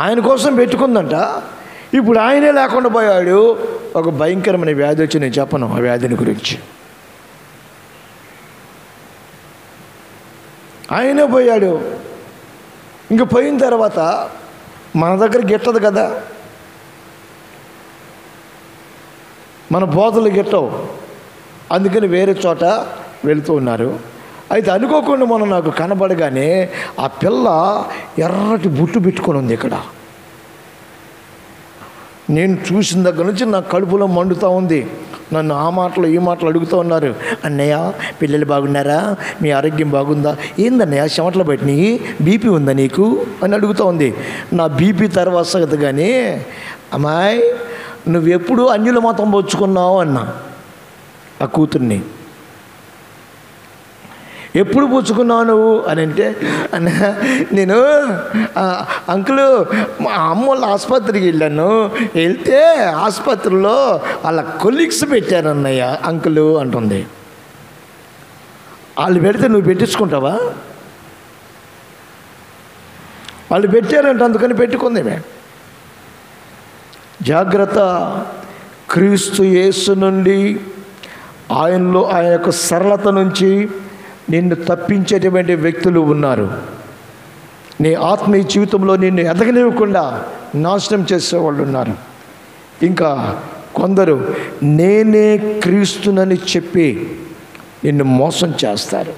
ఆయన కోసం పెట్టుకుందంట, ఇప్పుడు ఆయనే లేకుండా పోయాడు. ఒక భయంకరమైన వ్యాధి వచ్చి, నేను చెప్పను ఆ వ్యాధిని గురించి. ఆయనే పోయాడు. ఇంక పోయిన తర్వాత మన దగ్గర గిట్టదు కదా, మన బోధలు గిట్టవు. అందుకని వేరే చోట వెళుతూ ఉన్నారు. అయితే అనుకోకుండా మనం నాకు కనబడగానే ఆ పిల్ల ఎర్రటి బుట్టు పెట్టుకొని ఉంది ఇక్కడ. నేను చూసిన దగ్గర నుంచి నా కడుపులో మండుతూ ఉంది. నన్ను ఆ మాటలు ఈ మాటలు అడుగుతూ ఉన్నారు. అన్నయ్య, పిల్లలు బాగున్నారా, మీ ఆరోగ్యం బాగుందా, ఏందన్నయ్య చెమటలు పెట్టినాయి, బీపీ ఉందా నీకు అని అడుగుతూ ఉంది. నా బీపీ తర్వాత సంగతి. కానీ అమ్మాయి, నువ్వెప్పుడు అన్యుల మతం పుచ్చుకున్నావు అన్నా ఆ కూతుర్ని. ఎప్పుడు పుచ్చుకున్నావు నువ్వు అని అంటే, నేను అంకులు మా అమ్మ వాళ్ళ ఆసుపత్రికి వెళ్ళాను, వెళ్తే ఆసుపత్రిలో వాళ్ళ కొలీగ్స్ పెట్టారన్నయ్య అంకులు అంటుంది. వాళ్ళు పెడితే నువ్వు పెట్టించుకుంటావా? వాళ్ళు పెట్టారంట, అందుకని పెట్టుకుంది. జాగ్రత్త. క్రీస్తు యేసు నుండి, ఆయనలో ఆయన యొక్క సరళత నుంచి నిన్ను తప్పించేటువంటి వ్యక్తులు ఉన్నారు. నీ ఆత్మీయ జీవితంలో నిన్ను ఎదగనివ్వకుండా నాశనం చేసేవాళ్ళు ఉన్నారు. ఇంకా కొందరు నేనే క్రీస్తునని చెప్పి నిన్ను మోసం చేస్తారు.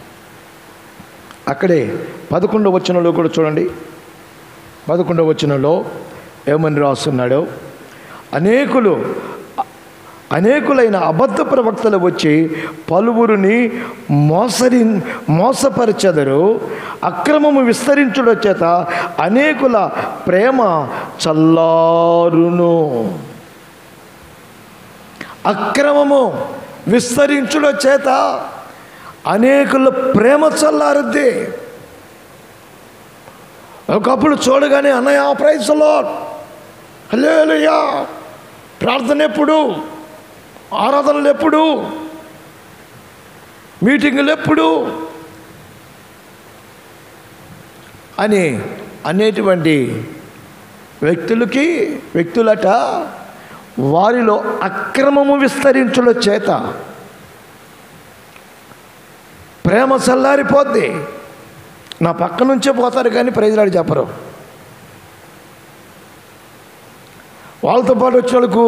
అక్కడే 11వ వచనంలో కూడా చూడండి. 11వ వచనంలో ఏమని రాస్తున్నాడో, అనేకులైన అబద్ధ ప్రవక్తలు వచ్చి పలువురిని మోసపరిచెదరు. అక్రమము విస్తరించుట చేత అనేకుల ప్రేమ చల్లారును. అక్రమము విస్తరించుట చేత అనేకుల ప్రేమ చల్లారుద్ది. ఒకప్పుడు చూడగానే అన్నయ్య ప్రైజ్ లార్డ్, హల్లెలూయా, ప్రార్థన ఎప్పుడు, ఆరాధనలు ఎప్పుడు, మీటింగులు ఎప్పుడు అని అనేటువంటి వ్యక్తులట వారిలో అక్రమము విస్తరించుల చేత ప్రేమ చల్లారిపోద్ది. నా పక్క నుంచే పోతారు కానీ ప్రైజ్లాడి చెప్పరు. వాళ్ళతో పాటు వచ్చిన వాళ్ళకు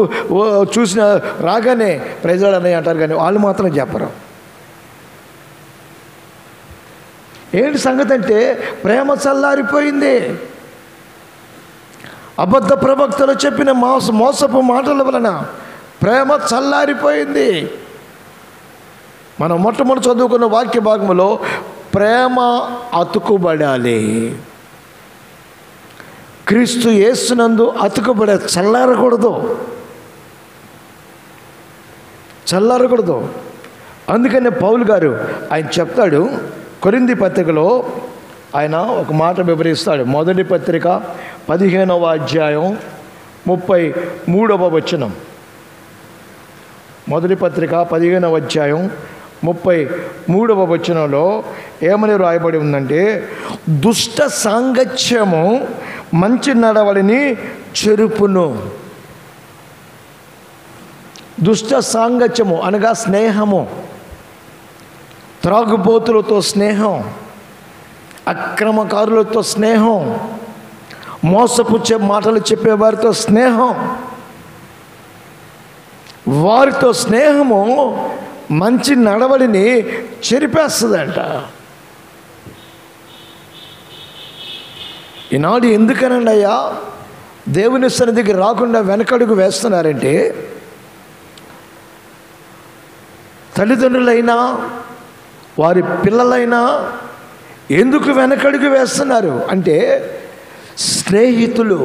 చూసిన రాగానే ప్రైజ్లాడు అన్నయ్య అంటారు కానీ వాళ్ళు మాత్రం చెప్పరు. ఏంటి సంగతి అంటే ప్రేమ చల్లారిపోయింది. అబద్ధ ప్రవక్తలు చెప్పిన మోసపు మాటల వలన ప్రేమ చల్లారిపోయింది. మనం మొట్టమొదటి చదువుకున్న వాక్య భాగంలో ప్రేమ అతుకుబడాలి. క్రీస్తు యేసునందు అతుకుబడే చల్లారకూడదు. అందుకనే పౌలు గారు ఆయన చెప్తాడు, కొరింథీ పత్రికలో ఆయన ఒక మాట వివరిస్తాడు. మొదటి పత్రిక 15వ అధ్యాయం 33వ వచనం. మొదటి పత్రిక 15వ అధ్యాయం 33వ వచనంలో ఏమని రాయబడి ఉందంటే, దుష్ట సాంగత్యము మంచి నడవడిని చెరుపును. దుష్ట సాంగత్యము అనగా స్నేహము, త్రాగుబోతులతో స్నేహం, అక్రమకారులతో స్నేహం, మోసపు మాటలు చెప్పేవారితో స్నేహం, వారితో స్నేహము మంచి నడవడిని చెరిపేస్తుందంట. ఈనాడు ఎందుకనండి అయ్యా దేవుని సన్నిధికి రాకుండా వెనకడుగు వేస్తున్నారంటే, తల్లిదండ్రులైనా వారి పిల్లలైనా ఎందుకు వెనకడుగు వేస్తున్నారు అంటే, స్నేహితులు.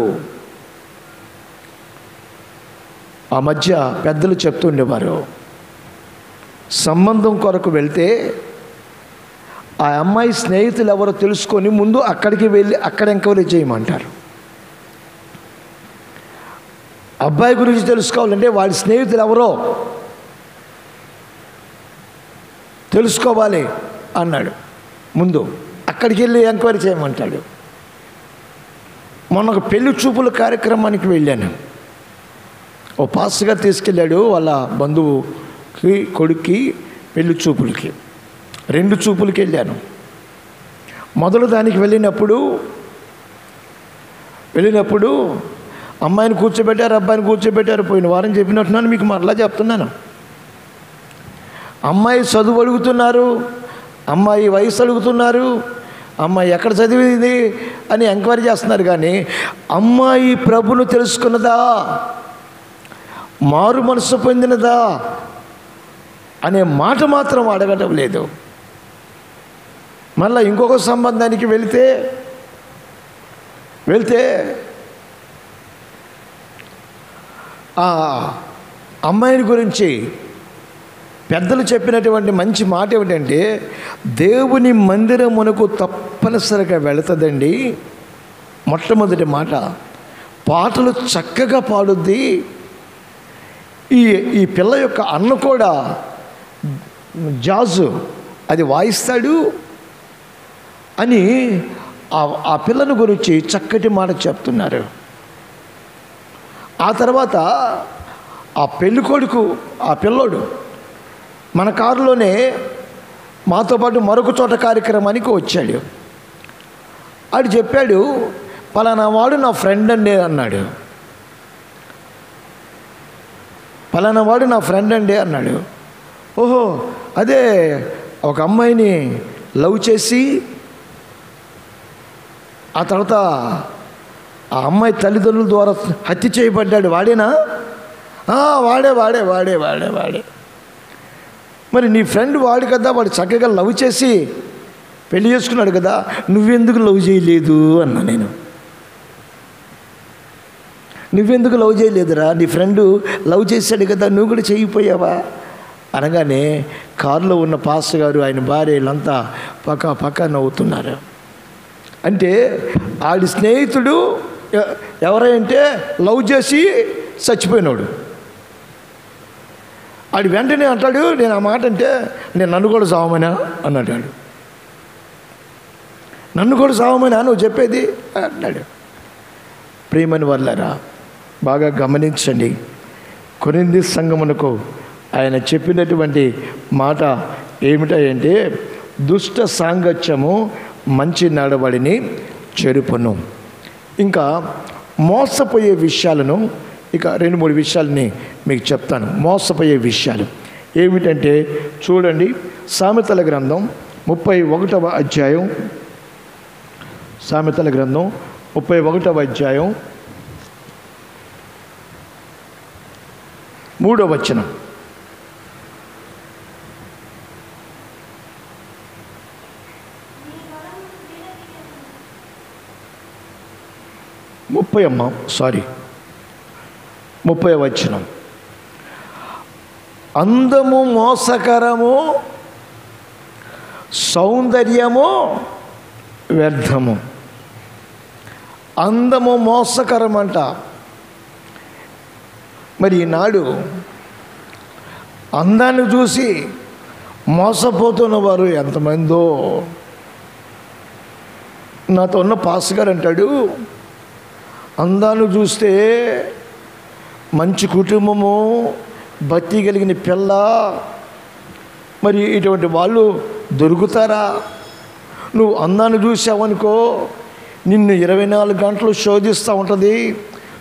ఆ మధ్య పెద్దలు చెప్తుండేవారు, సంబంధం కొరకు వెళ్తే ఆ అమ్మాయి స్నేహితులు ఎవరో తెలుసుకొని ముందు అక్కడికి వెళ్ళి అక్కడ ఎంక్వైరీ చేయమంటారు. అబ్బాయి గురించి తెలుసుకోవాలంటే వాడి స్నేహితులు ఎవరో తెలుసుకోవాలి అన్నాడు. ముందు అక్కడికి వెళ్ళి ఎంక్వైరీ చేయమంటాడు. మొన్న ఒక పెళ్లి చూపుల కార్యక్రమానికి వెళ్ళాను. ఓ పాస్గా తీసుకెళ్ళాడు వాళ్ళ బంధువుకి కొడుక్కి పెళ్లి చూపులకి. 2 చూపులకి వెళ్ళాను. మొదలు దానికి వెళ్ళినప్పుడు అమ్మాయిని కూర్చోబెట్టారు, అబ్బాయిని కూర్చోబెట్టారు. పోయిన వారం చెప్పినట్టున్నాను, మీకు మరలా చెప్తున్నాను. అమ్మాయి చదువు అడుగుతున్నారు, అమ్మాయి వయసు అడుగుతున్నారు, అమ్మాయి ఎక్కడ చదివింది అని ఎంక్వైరీ చేస్తున్నారు. కానీ అమ్మాయి ప్రభును తెలుసుకున్నదా, మారు మనసు పొందినదా అనే మాట మాత్రం అడగటం లేదు. మళ్ళీ ఇంకొక సంబంధానికి వెళ్తే ఆ అమ్మాయిని గురించి పెద్దలు చెప్పినటువంటి మంచి మాట ఏమిటంటే, దేవుని మందిరమునకు తప్పనిసరిగా వెళుతుందండి. మొట్టమొదటి మాట, పాటలు చక్కగా పాడుద్ది. ఈ పిల్ల యొక్క అన్న కూడా జాజు అది వాయిస్తాడు అని ఆ పిల్లను గురించి చక్కటి మాట చెప్తున్నారు. ఆ తర్వాత ఆ పెళ్ళికొడుకు, ఆ పిల్లోడు మన కారులోనే మాతో పాటు మరొక చోట కార్యక్రమానికి వచ్చాడు. ఆడు చెప్పాడు, పలానా వాడు నా ఫ్రెండ్ అండి అన్నాడు. పలానా వాడు నా ఫ్రెండ్ అండి అన్నాడు. ఓహో, అదే ఒక అమ్మాయిని లవ్ చేసి ఆ తర్వాత ఆ అమ్మాయి తల్లిదండ్రుల ద్వారా హత్య చేయబడ్డాడు వాడేనా? వాడే వాడే వాడే వాడే వాడే మరి నీ ఫ్రెండ్ వాడు కదా, వాడు చక్కగా లవ్ చేసి పెళ్లి చేసుకున్నాడు కదా, నువ్వెందుకు లవ్ చేయలేదు అన్నా నేను. నువ్వెందుకు లవ్ చేయలేదురా, నీ ఫ్రెండు లవ్ చేశాడు కదా, నువ్వు కూడా చేయకపోయావా అనగానే కారులో ఉన్న పాస్టర్ గారు ఆయన భార్య వీళ్ళంతా పక్క నవ్వుతున్నారు. అంటే ఆడి స్నేహితుడు ఎవరంటే లవ్ చేసి చచ్చిపోయినాడు. ఆడి వెంటనే అంటాడు, నేను ఆ మాట అంటే నేను నన్ను కూడా సావమనా అని అంటాడు. నన్ను కూడా సావమనా నువ్వు చెప్పేది అన్నాడు. ప్రియమని వాళ్ళారా, బాగా గమనించండి. కొరింథీ సంఘమునకు ఆయన చెప్పినటువంటి మాట ఏమిటంటే, దుష్ట సాంగత్యము మంచి నడవడిని చెరుపును. ఇంకా మోసపోయే విషయాలను ఇక 2-3 విషయాలని మీకు చెప్తాను. మోసపోయే విషయాలు ఏమిటంటే చూడండి, సామెతల గ్రంథం 31వ అధ్యాయం, సామెతల గ్రంథం 31వ అధ్యాయం 3వ వచనం. ముప్పై వచనం. అందము మోసకరము, సౌందర్యము వ్యర్థము. అందము మోసకరం అంట. మరి ఈనాడు అందాన్ని చూసి మోసపోతున్న వారు ఎంతమందో. నాతో ఉన్న పాస్ గారు అంటాడు, అందాన్ని చూస్తే మంచి కుటుంబము, భక్తి కలిగిన పిల్ల, మరి ఇటువంటి వాళ్ళు దొరుకుతారా? నువ్వు అందాన్ని చూసావనుకో నిన్ను 24 గంటలు శోధిస్తూ ఉంటుంది.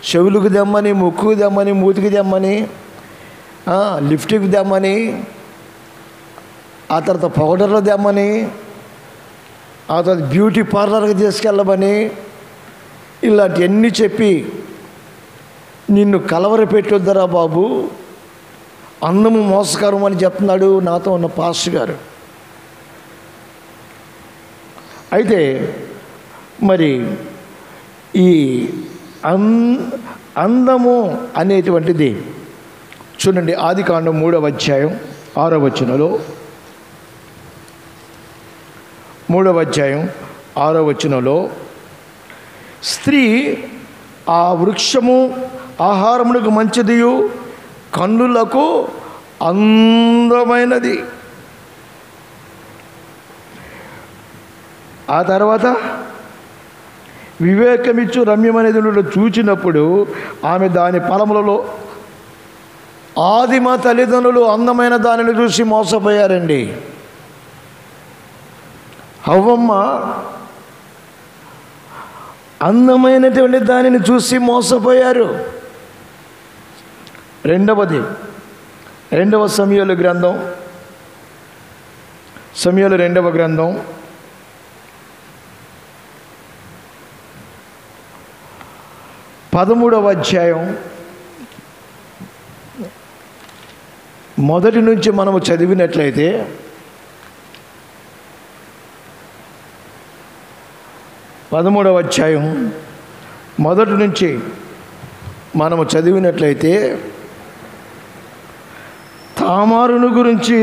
చెవులకు దెమ్మని, ముక్కుకు దెమ్మని, మూతికి దెమ్మని, లిఫ్ట్కి దెమ్మని, ఆ తర్వాత పౌడర్లు దెమ్మని, ఆ తర్వాత బ్యూటీ పార్లర్కి తీసుకెళ్ళమని, ఇలాంటివన్నీ చెప్పి నిన్ను కలవర పెట్టొద్దరా బాబు, అందము మోసకరం అని చెప్తున్నాడు నాతో ఉన్న పాస్టర్ గారు. అయితే మరి ఈ అందము అనేటువంటిది చూడండి, ఆదికాండం 3వ అధ్యాయం 6వ వచనంలో, 3వ అధ్యాయం 6వ వచనంలో, స్త్రీ ఆ వృక్షము ఆహారమునకు మంచిదియు కన్నులకు అందమైనది. ఆ తర్వాత వివేకమిచ్చు రమ్యమనేది చూచినప్పుడు ఆమె దాని ఫలములలో ఆదిమ తల్లిదండ్రులు అందమైన దానిని చూసి మోసపోయారండి. హవ్వమ్మ అందమైనటువంటి దానిని చూసి మోసపోయారు. రెండవ సమూయేలు గ్రంథం, సమూయేలు 2వ గ్రంథం 13వ అధ్యాయం 1 నుంచి మనము చదివినట్లయితే, 13వ అధ్యాయం 1 నుంచి మనము చదివినట్లయితే తామారును గురించి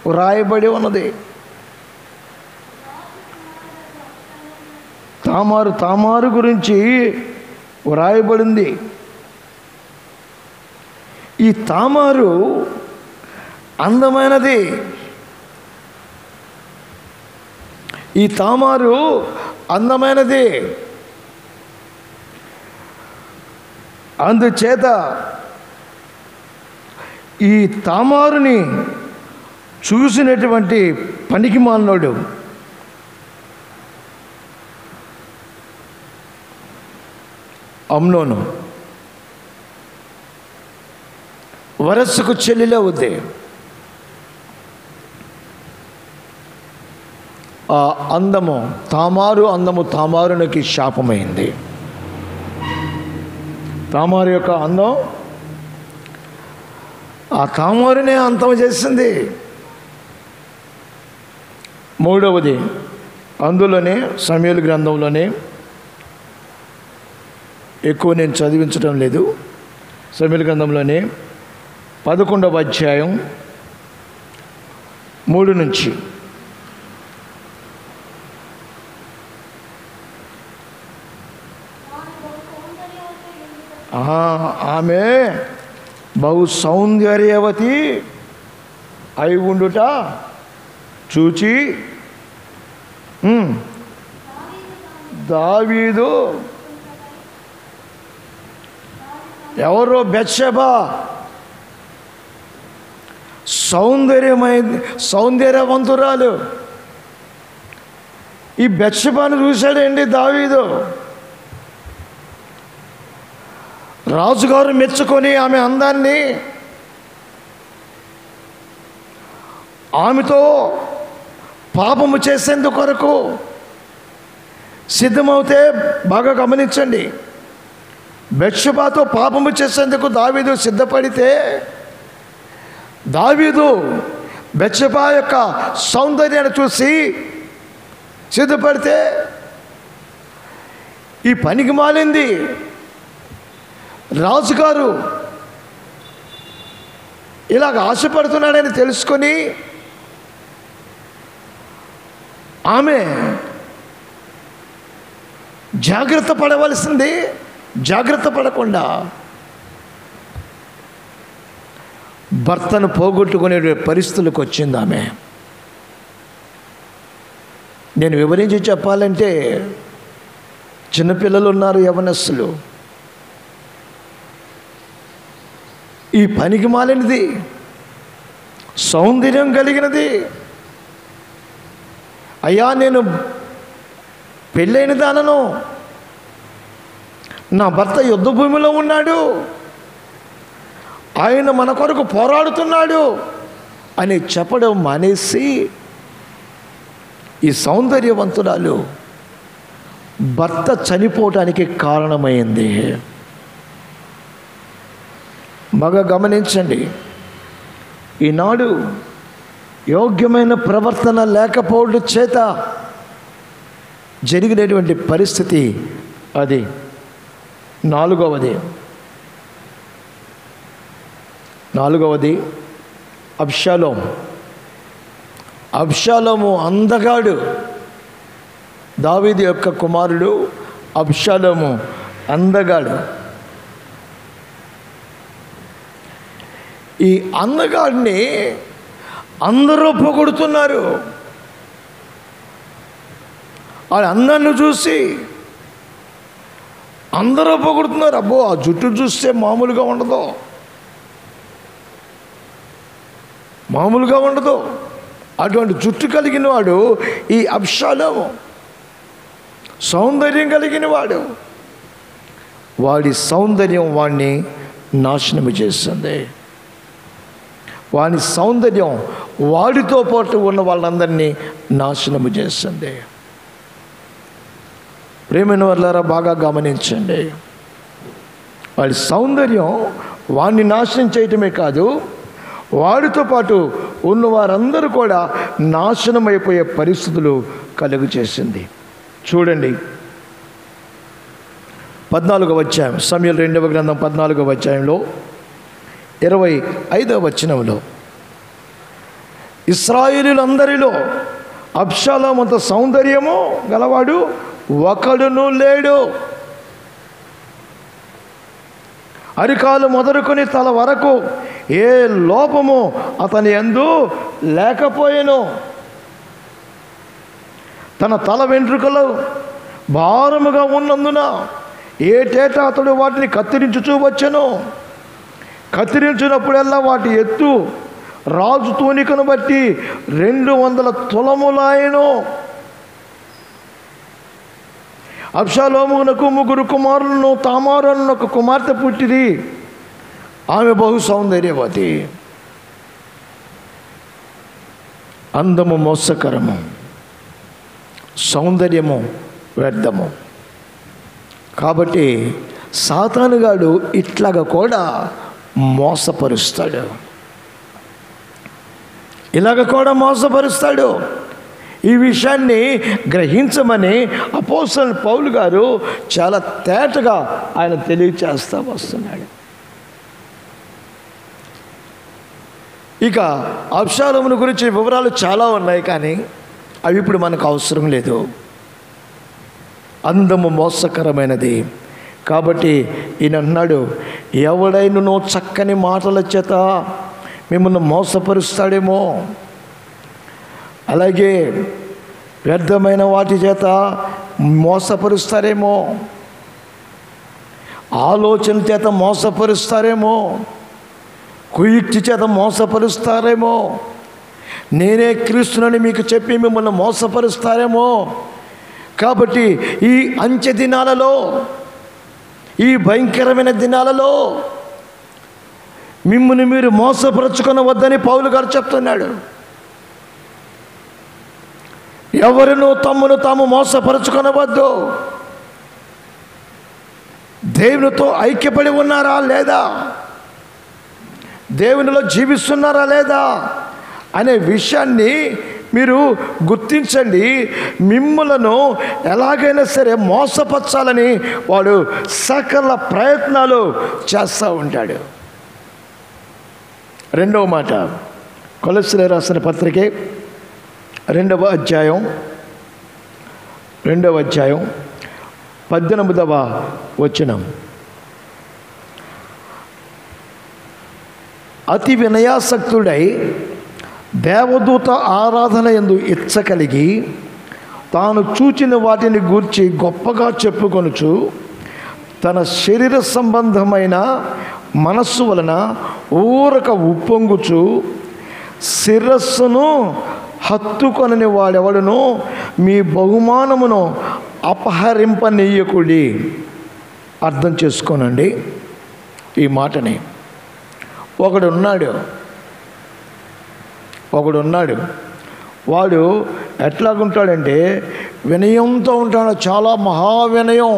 వ్రాయబడి ఉన్నది. తామారు గురించి వ్రాయబడింది. ఈ తామారు అందమైనది. ఈ తామారు అందమైనది. అందుచేత ఈ తామారుని చూసినటువంటి పనికిమాలినోడు అమ్నోను వరసకు చెల్లిలో ఉంది. ఆ అందము తామారునికి శాపమైంది. తామారు యొక్క అందం ఆ తామారునే అంతం చేసింది. 3వది అందులోనే సమూయేలు గ్రంథంలోనే, ఎక్కువ నేను చదివించడం లేదు, సమూయేలు గ్రంథంలోనే 11వ అధ్యాయం 3 నుంచి. ఆమె బహు సౌందర్యవతి అయి ఉండుట చూచి దావీదు ఎవరో బెత్షెబా సౌందర్యవంతురాలు. ఈ బెత్షెబాను చూశాడండి దావీదు. రాజుగారు మెచ్చుకొని ఆమె అందాన్ని, ఆమెతో పాపము చేసేందుకు కొరకు సిద్ధమవుతే, బాగా గమనించండి, బెత్షెబాతో పాపము చేసేందుకు దావీదు సిద్ధపడితే, దావీదు బెత్షెబా యొక్క సౌందర్యాన్ని చూసి సిద్ధపడితే, ఈ పనికి మాలింది రాజుగారు ఇలాగ ఆశపడుతున్నాడని తెలుసుకొని ఆమె జాగ్రత్త పడవలసింది. జాగ్రత్త పడకుండా భర్తను పోగొట్టుకునే పరిస్థితులకు వచ్చింది ఆమె. నేను వివరించి చెప్పాలంటే, చిన్నపిల్లలు ఉన్నారు, యవనస్తులు. ఈ పనికి మాలినది, సౌందర్యం కలిగినది, అయ్యా నేను పెళ్ళైన దానను, నా భర్త యుద్ధ భూమిలో ఉన్నాడు, ఆయన మన కొరకు పోరాడుతున్నాడు అని చెప్పడం మానేసి, ఈ సౌందర్యవంతురాలు భర్త చనిపోవటానికి కారణమైంది. బాగా గమనించండి, ఈనాడు యోగ్యమైన ప్రవర్తన లేకపోవడం చేత జరిగినటువంటి పరిస్థితి అది. 4వది అబ్షాలోము అందగాడు. దావీదు యొక్క కుమారుడు అబ్షాలోము అందగాడు. ఈ అందగాడిని అందరూ పొగుడుతున్నారు. ఆ అందాన్ని చూసి అందరూ పొగుడుతున్నారు. అబ్బో, ఆ జుట్టు చూస్తే మామూలుగా ఉండదు. అటువంటి జుట్టు కలిగిన వాడు ఈ అబ్షాలోము, సౌందర్యం కలిగిన వాడు. వాడి సౌందర్యం వాడిని నాశనము చేస్తుంది. వాని సౌందర్యం వాడితో పాటు ఉన్న వాళ్ళందరినీ నాశనము చేస్తుంది. ప్రేమైన వాళ్ళారా, బాగా గమనించండి, వాడి సౌందర్యం వాడిని నాశనం చేయటమే కాదు, వాడితో పాటు ఉన్న వారందరూ కూడా నాశనం అయిపోయే పరిస్థితులు కలుగు చేసింది. చూడండి, 14వ అధ్యాయం, సమూయేలు 2వ గ్రంథం 14వ అధ్యాయంలో 25వ వచనంలో, ఇశ్రాయేలీయులందరిలో అబ్షాలోము అంత సౌందర్యము గలవాడు ఒకడును లేడు. అరికాలు మొదలుకొని తల వరకు ఏ లోపము అతని యందు లేకపోయెను. తన తల వెంట్రుకలు భారముగా ఉన్నందున ఏటేటా అతడు వాటిని కత్తిరించుచూ వచ్చెను. కత్తిరించినప్పుడల్లా వాటి ఎత్తు రాజు తూనికను బట్టి 200 తులములాయెను. అబ్షాలోమునకు 3 కుమారులను, తామారు అన్న ఒక కుమార్తె పుట్టిరి. ఆమె బహు సౌందర్యవతి. అందము మోసకరము, సౌందర్యము వ్యర్థము. కాబట్టి సాతానుగాడు ఇట్లాగా కూడా మోసపరుస్తాడు, ఇలాగ కూడా మోసపరుస్తాడు. ఈ విషయాన్ని గ్రహించమని అపోస్తలుడైన పౌలు గారు చాలా తేటగా ఆయన తెలియచేస్తూ వస్తున్నాడు. ఇక అబ్షాలోమును గురించి వివరాలు చాలా ఉన్నాయి, కానీ అవి ఇప్పుడు మనకు అవసరం లేదు. అందము మోసకరమైనది కాబట్టి ఈయన అన్నాడు, ఎవడైనను చక్కని మాటల చేత మిమ్మల్ని మోసపరుస్తాడేమో, అలాగే వ్యర్థమైన వాటి చేత మోసపరుస్తారేమో, ఆలోచన చేత మోసపరుస్తారేమో, కుయుక్తి చేత మోసపరుస్తారేమో, నేనే క్రీస్తునని మీకు చెప్పి మిమ్మల్ని మోసపరుస్తారేమో. కాబట్టి ఈ అంచె దినాలలో, ఈ భయంకరమైన దినాలలో మిమ్మల్ని మీరు మోసపరుచుకొనవద్దని పౌలు గారు చెప్తున్నాడు. ఎవరినూ తమ్మును తాము మోసపరుచుకొనవద్దు. దేవునితో ఐక్యపడి ఉన్నారా లేదా, దేవునిలో జీవిస్తున్నారా లేదా అనే విషయాన్ని మీరు గుర్తించండి. మిమ్ములను ఎలాగైనా సరే మోసపరచాలని వాడు సకల ప్రయత్నాలు చేస్తూ ఉంటాడు. రెండవ మాట, కొలస్సీయులకు రాసిన పత్రికే 2వ అధ్యాయం 18వ వచనం. అతి వినయాసక్తుడై దేవదూత ఆరాధన యందు ఇచ్చ కలిగి తాను చూచిన వాటిని గూర్చి గొప్పగా చెప్పుకొనుచు తన శరీర సంబంధమైన మనస్సు వలన ఊరక ఉప్పొంగుచు శిరస్సును హత్తుకొనని వాడెవడును మీ బహుమానమును అపహరింపనీయకుడి. అర్థం చేసుకోనండి ఈ మాటని. ఒకడున్నాడు వాడు ఎట్లాగుంటాడంటే వినయంతో ఉంటాడు, చాలా మహావినయం.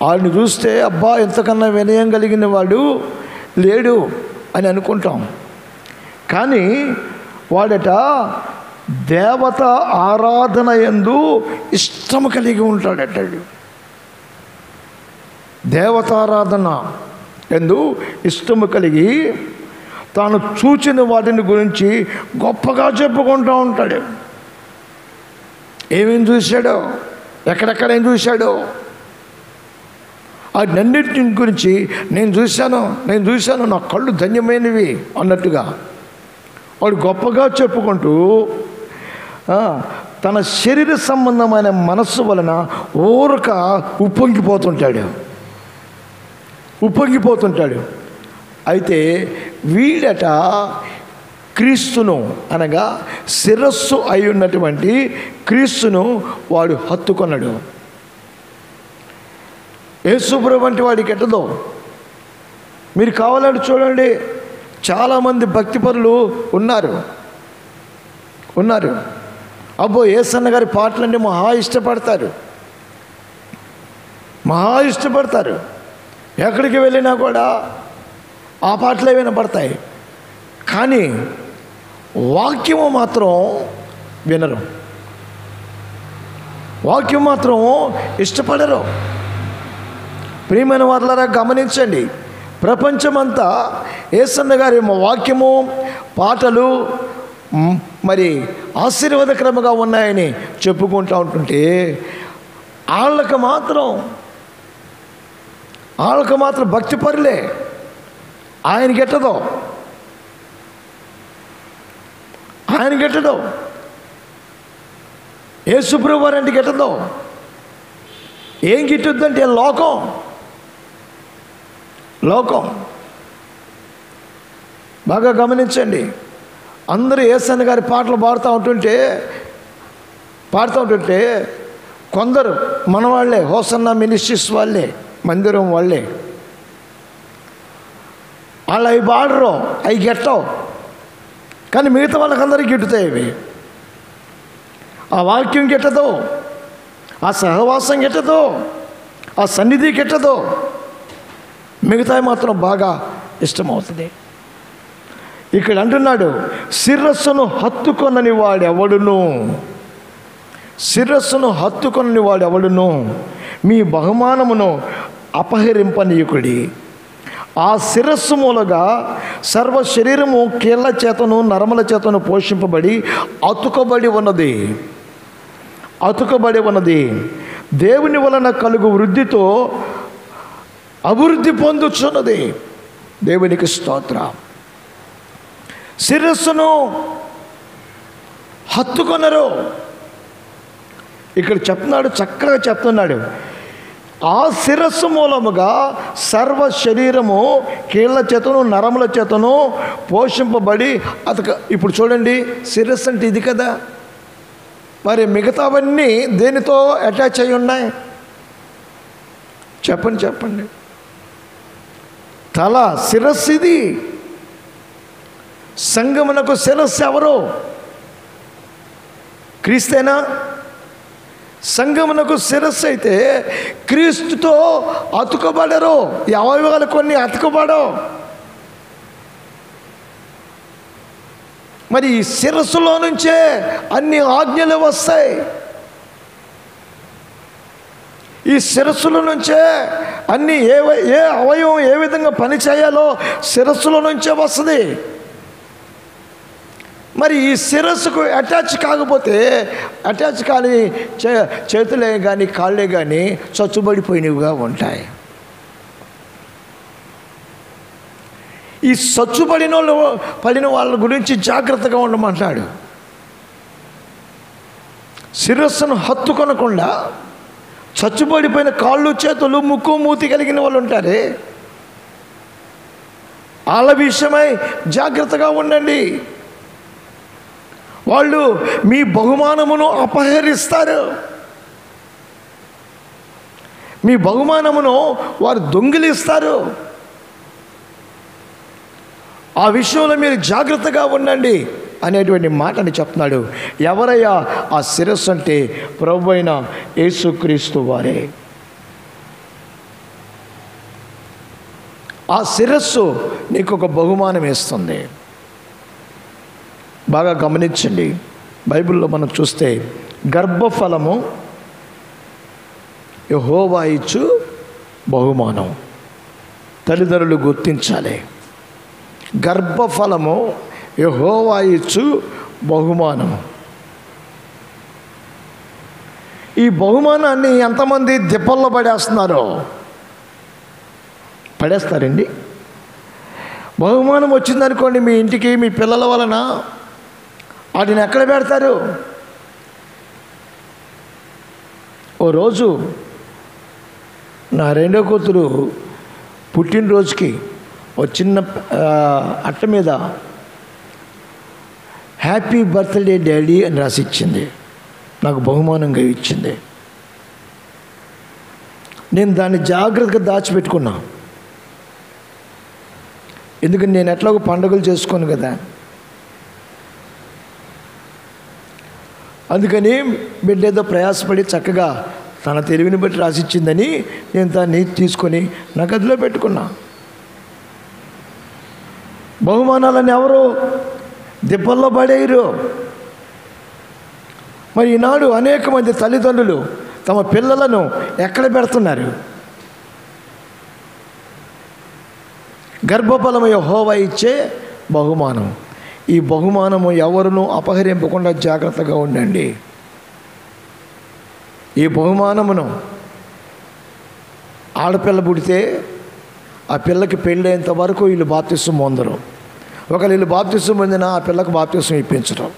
వాడిని చూస్తే అబ్బా ఎంతకన్నా వినయం కలిగిన వాడు లేడు అని అనుకుంటాం. కానీ వాడట దేవత ఆరాధన యందు ఇష్టము కలిగి ఉంటాడట. దేవతారాధన యందు ఇష్టము కలిగి తాను చూచిన వాటిని గురించి గొప్పగా చెప్పుకుంటూ ఉంటాడు. ఏమేం చూశాడో, ఎక్కడెక్కడ ఏం చూశాడో అన్నింటి గురించి నేను చూశాను నా కళ్ళు ధన్యమైనవి అన్నట్టుగా వాడు గొప్పగా చెప్పుకుంటూ తన శరీర సంబంధమైన మనస్సు వలన ఊరక ఉప్పొంగిపోతుంటాడు. అయితే వీడట క్రీస్తును, అనగా శిరస్సు అయి ఉన్నటువంటి క్రీస్తును వాడు హత్తుకొన్నాడు. యేసుప్రభు వంటి వాడికి ఎట్టదో మీరు కావాలంటే చూడండి, చాలామంది భక్తిపరులు ఉన్నారు. అబ్బో యేసన్న గారి పాటలన్నీ మహా ఇష్టపడతారు. ఎక్కడికి వెళ్ళినా కూడా ఆ పాటలే వినపడతాయి, కానీ వాక్యము మాత్రం వినరు, వాక్యం మాత్రం ఇష్టపడరు. ప్రియమైన వారులారా గమనించండి, ప్రపంచమంతా యేసన్న గారి వాక్యము పాటలు మరి ఆశీర్వాదకరముగా ఉన్నాయని చెప్పుకుంటూ ఉంటుంటే వాళ్ళకు మాత్రం భక్తిపరులే. ఆయనకి ఎట్టదో యేసుప్రభు వారంటే ఎట్టదో. ఏం గిట్టుద్దంటే లోకం. బాగా గమనించండి, అందరూ యేసన్న గారి పాటలు పాడుతూ ఉంటుంటే కొందరు మన వాళ్ళే, హోసన్న మినిస్ట్రీస్ వాళ్ళే, మందిరం వాళ్ళే, వాళ్ళు అవి పాడరు, అవి గెట్టవు. కానీ మిగతా వాళ్ళకందరికీ గిట్టుతాయి అవి. ఆ వాక్యం గిట్టదు, ఆ సహవాసం గిట్టదు, ఆ సన్నిధి గిట్టదు. మిగతాయి మాత్రం బాగా ఇష్టమవుతుంది. ఇక్కడ అంటున్నాడు, శిరస్సును హత్తుకొనని వాడెవడును మీ బహుమానమును అపహరింపనీయకుడి. ఆ శిరస్సు మూలగా సర్వ శరీరము కీళ్ళ చేతను నరముల చేతను పోషింపబడి అతుకబడి ఉన్నది. దేవుని వలన కలుగు వృద్ధితో అభివృద్ధి పొందుచున్నది. దేవునికి స్తోత్రం. శిరస్సును హత్తుకొనరు. ఇక్కడ చెప్తున్నాడు, చక్కగా చెప్తున్నాడు. ఆ శిరస్సు మూలముగా సర్వ శరీరము కీళ్ళ చేతను నరముల చేతను పోషింపబడి ఇప్పుడు చూడండి, శిరస్సు అంటే ఇది కదా. మరి మిగతావన్నీ దేనితో అటాచ్ అయి ఉన్నాయి? చెప్పండి. తల, శిరస్సు ఇది. సంగమునకు శిరస్సు ఎవరు? క్రీస్తేనా? సంగమునకు శిరస్సు అయితే క్రీస్తుతో అతుకబడరు. ఈ అవయవాలు కొన్ని అతుకబడవు. మరి ఈ శిరస్సులో నుంచే అన్ని ఆజ్ఞలు వస్తాయి. ఈ శిరస్సుల నుంచే అన్ని ఏ అవయవం ఏ విధంగా పని చేయాలో శిరస్సులో నుంచే వస్తుంది. మరి ఈ శిరస్సుకు అటాచ్ కాకపోతే, అటాచ్ కాని చేతులే కానీ కాళ్ళే కానీ చచ్చుబడిపోయినవిగా ఉంటాయి. ఈ పడిన వాళ్ళ గురించి జాగ్రత్తగా ఉండమంటాడు. శిరస్సును హత్తుకొనకుండా చచ్చుబడిపోయిన కాళ్ళు, చేతులు, ముక్కు, మూతి కలిగిన వాళ్ళు ఉంటారే, వాళ్ళ విషయమై జాగ్రత్తగా ఉండండి. వాళ్ళు మీ బహుమానమును అపహరిస్తారు. మీ బహుమానమును వారు దొంగిలిస్తారు. ఆ విషయంలో మీరు జాగ్రత్తగా ఉండండి అనేటువంటి మాటని చెప్తున్నాడు. ఎవరయ్యా ఆ శిరస్సు అంటే ప్రభువైన యేసుక్రీస్తు వారే. ఆ శిరస్సు నీకు ఒక బహుమానం ఇస్తుంది. బాగా గమనించండి. బైబిల్లో మనం చూస్తే గర్భఫలము యెహోవా ఇచ్చు బహుమానం. తల్లిదండ్రులు గుర్తించాలి. గర్భఫలము యెహోవా ఇచ్చు బహుమానము. ఈ బహుమానాన్ని ఎంతమంది దిబ్బల్లో పడేస్తారండి? బహుమానం వచ్చిందనుకోండి మీ ఇంటికి, మీ పిల్లల వలన, వాటిని ఎక్కడ పెడతారు? ఓ రోజు నా రెండో కూతురు పుట్టినరోజుకి ఓ చిన్న అట్ట మీద హ్యాపీ బర్త్డే డాడీ అని రాసి ఇచ్చింది. నాకు బహుమానంగా ఇచ్చింది. నేను దాన్ని జాగ్రత్తగా దాచిపెట్టుకున్నా. ఎందుకంటే నేను ఎట్లాగో పండుగలు చేసుకోను కదా. అందుకని బిడ్డ ఏదో ప్రయాసపడి చక్కగా తన తెలివిని బట్టి రాసిచ్చిందని నేను దాన్ని తీసుకొని నా గదిలో పెట్టుకున్నా. బహుమానాలని ఎవరు దిబ్బల్లో పడేయరు. మరి ఈనాడు అనేక మంది తల్లిదండ్రులు తమ పిల్లలను ఎక్కడ పెడుతున్నారు? గర్భఫలము యెహోవా ఇచ్చే బహుమానం. ఈ బహుమానము ఎవరును అపహరింపకుండా జాగ్రత్తగా ఉండండి. ఈ బహుమానమును ఆడపిల్ల పుడితే ఆ పిల్లకి పెళ్ళేంత వరకు వీళ్ళు బాప్తిసం పొందరు. ఒకవేళ వీళ్ళు బాప్తిసం పొందినా ఆ పిల్లకు బాప్తిసం ఇప్పించడం.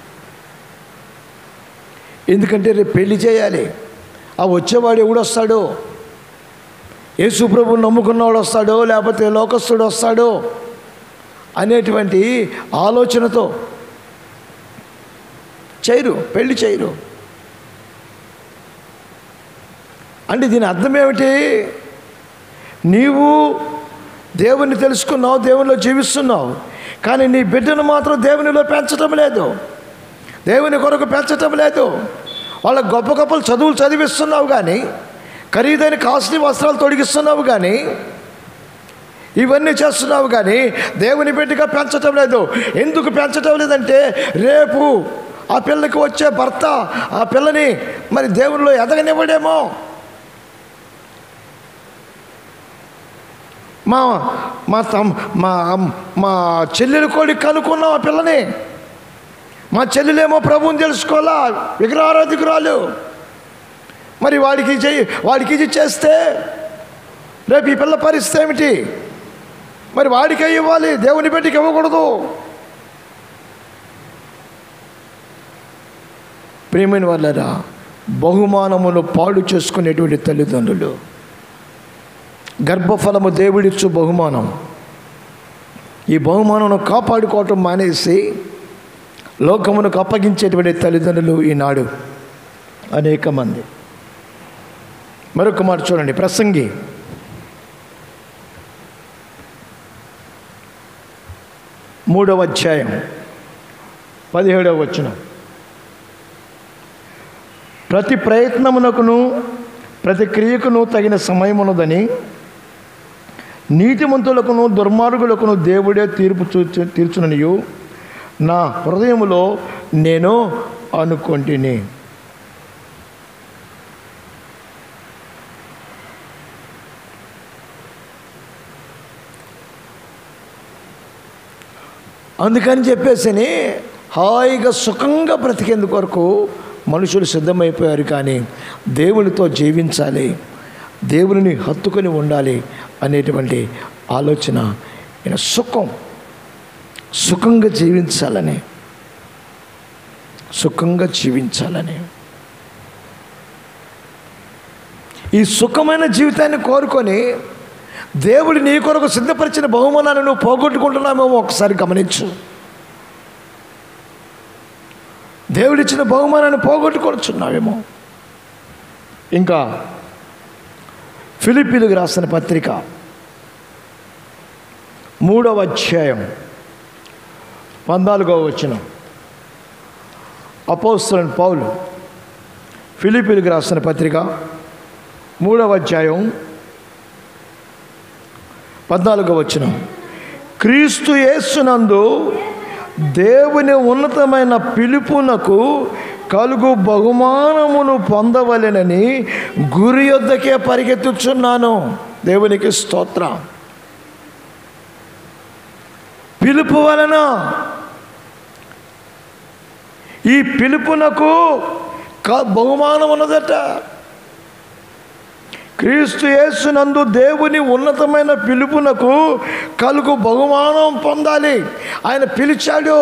ఎందుకంటే రేపు పెళ్లి చేయాలి. ఆ వచ్చేవాడు ఎవడొస్తాడో? యేసు ప్రభువుని నమ్ముకున్నవాడు వస్తాడో లేకపోతే లోకస్తుడు వస్తాడో అనేటువంటి ఆలోచనతో పెళ్లి చేయరు. అంటే దీని అర్థం ఏమిటి? నీవు దేవుని తెలుసుకున్నావు, దేవునిలో జీవిస్తున్నావు, కానీ నీ బిడ్డను మాత్రం దేవునిలో పెంచటం లేదు, దేవుని కొరకు పెంచటం లేదు. వాళ్ళ గొప్ప గొప్పలు చదువులు చదివిస్తున్నావు, కానీ ఖరీదైన కాస్ట్లీ వస్త్రాలు తొడిగిస్తున్నావు, కానీ ఇవన్నీ చేస్తున్నావు, కానీ దేవుని బిడ్డగా పెంచటం లేదు. ఎందుకు పెంచటం లేదంటే రేపు ఆ పిల్లకి వచ్చే భర్త ఆ పిల్లని మరి దేవునిలో ఎదగనివ్వడేమో. మా మా తమ్ మా మా చెల్లెలు కొడుకు కనుక్కున్నాం ఆ పిల్లని. మా చెల్లెలేమో ప్రభువుని తెలుసుకోవాలా, విగ్రహారాధికురాలు. మరి వాడికి ఇది చేస్తే రేపు ఈ పిల్ల పరిస్థితి ఏమిటి? మరి వాడికే ఇవ్వాలి, దేవుని బిడ్డకి ఇవ్వకూడదు. ప్రియమైన వాళ్ళరా, బహుమానమును పాడు చేసుకునేటువంటి తల్లిదండ్రులు, గర్భఫలము దేవుడిచ్చు బహుమానం, ఈ బహుమానమును కాపాడుకోవటం మానేసి లోకమునకు అప్పగించేటువంటి తల్లిదండ్రులు ఈనాడు అనేక మంది. మరొక మాట చూడండి, ప్రసంగి 3వ అధ్యాయం 17వ వచనం. ప్రతి ప్రయత్నమునకును ప్రతి క్రియకును తగిన సమయమున్నదని, నీతిమంతులకును దుర్మార్గులకును దేవుడే తీర్పు తీర్చుననియు నా హృదయములో నేను అనుకొంటిని. అందుకని చెప్పేసి హాయిగా సుఖంగా బ్రతికేందుకు కొరకు మనుషులు సిద్ధమైపోయారు. కానీ దేవునితో జీవించాలి, దేవుని హత్తుకొని ఉండాలి అనేటువంటి ఆలోచన, సుఖంగా జీవించాలని ఈ సుఖమైన జీవితాన్ని కోరుకొని దేవుడు నీ కొరకు సిద్ధపరిచిన బహుమానాన్ని నువ్వు పోగొట్టుకుంటున్నామేమో ఒకసారి గమనించు. దేవుడిచ్చిన బహుమానాన్ని పోగొట్టుకొచ్చున్నావేమో. ఇంకా ఫిలిప్పీలకు రాసిన పత్రిక 3వ అధ్యాయం 14వ వచనం. అపోస్తలుడైన పౌలు ఫిలిప్పీలకు రాసిన పత్రిక 3వ అధ్యాయం 14వ వచనం. క్రీస్తు యేసునందు దేవుని ఉన్నతమైన పిలుపునకు కలుగు బహుమానమును పొందవలెనని గురి యొద్దకే పరిగెత్తుచున్నాను. దేవునికి స్తోత్రం. పిలుపు వలన, ఈ పిలుపునకు బహుమానం ఉన్నదట. క్రీస్తు యేసునందు దేవుని ఉన్నతమైన పిలుపునకు కలుగు బహుమానం పొందాలి. ఆయన పిలిచాడు,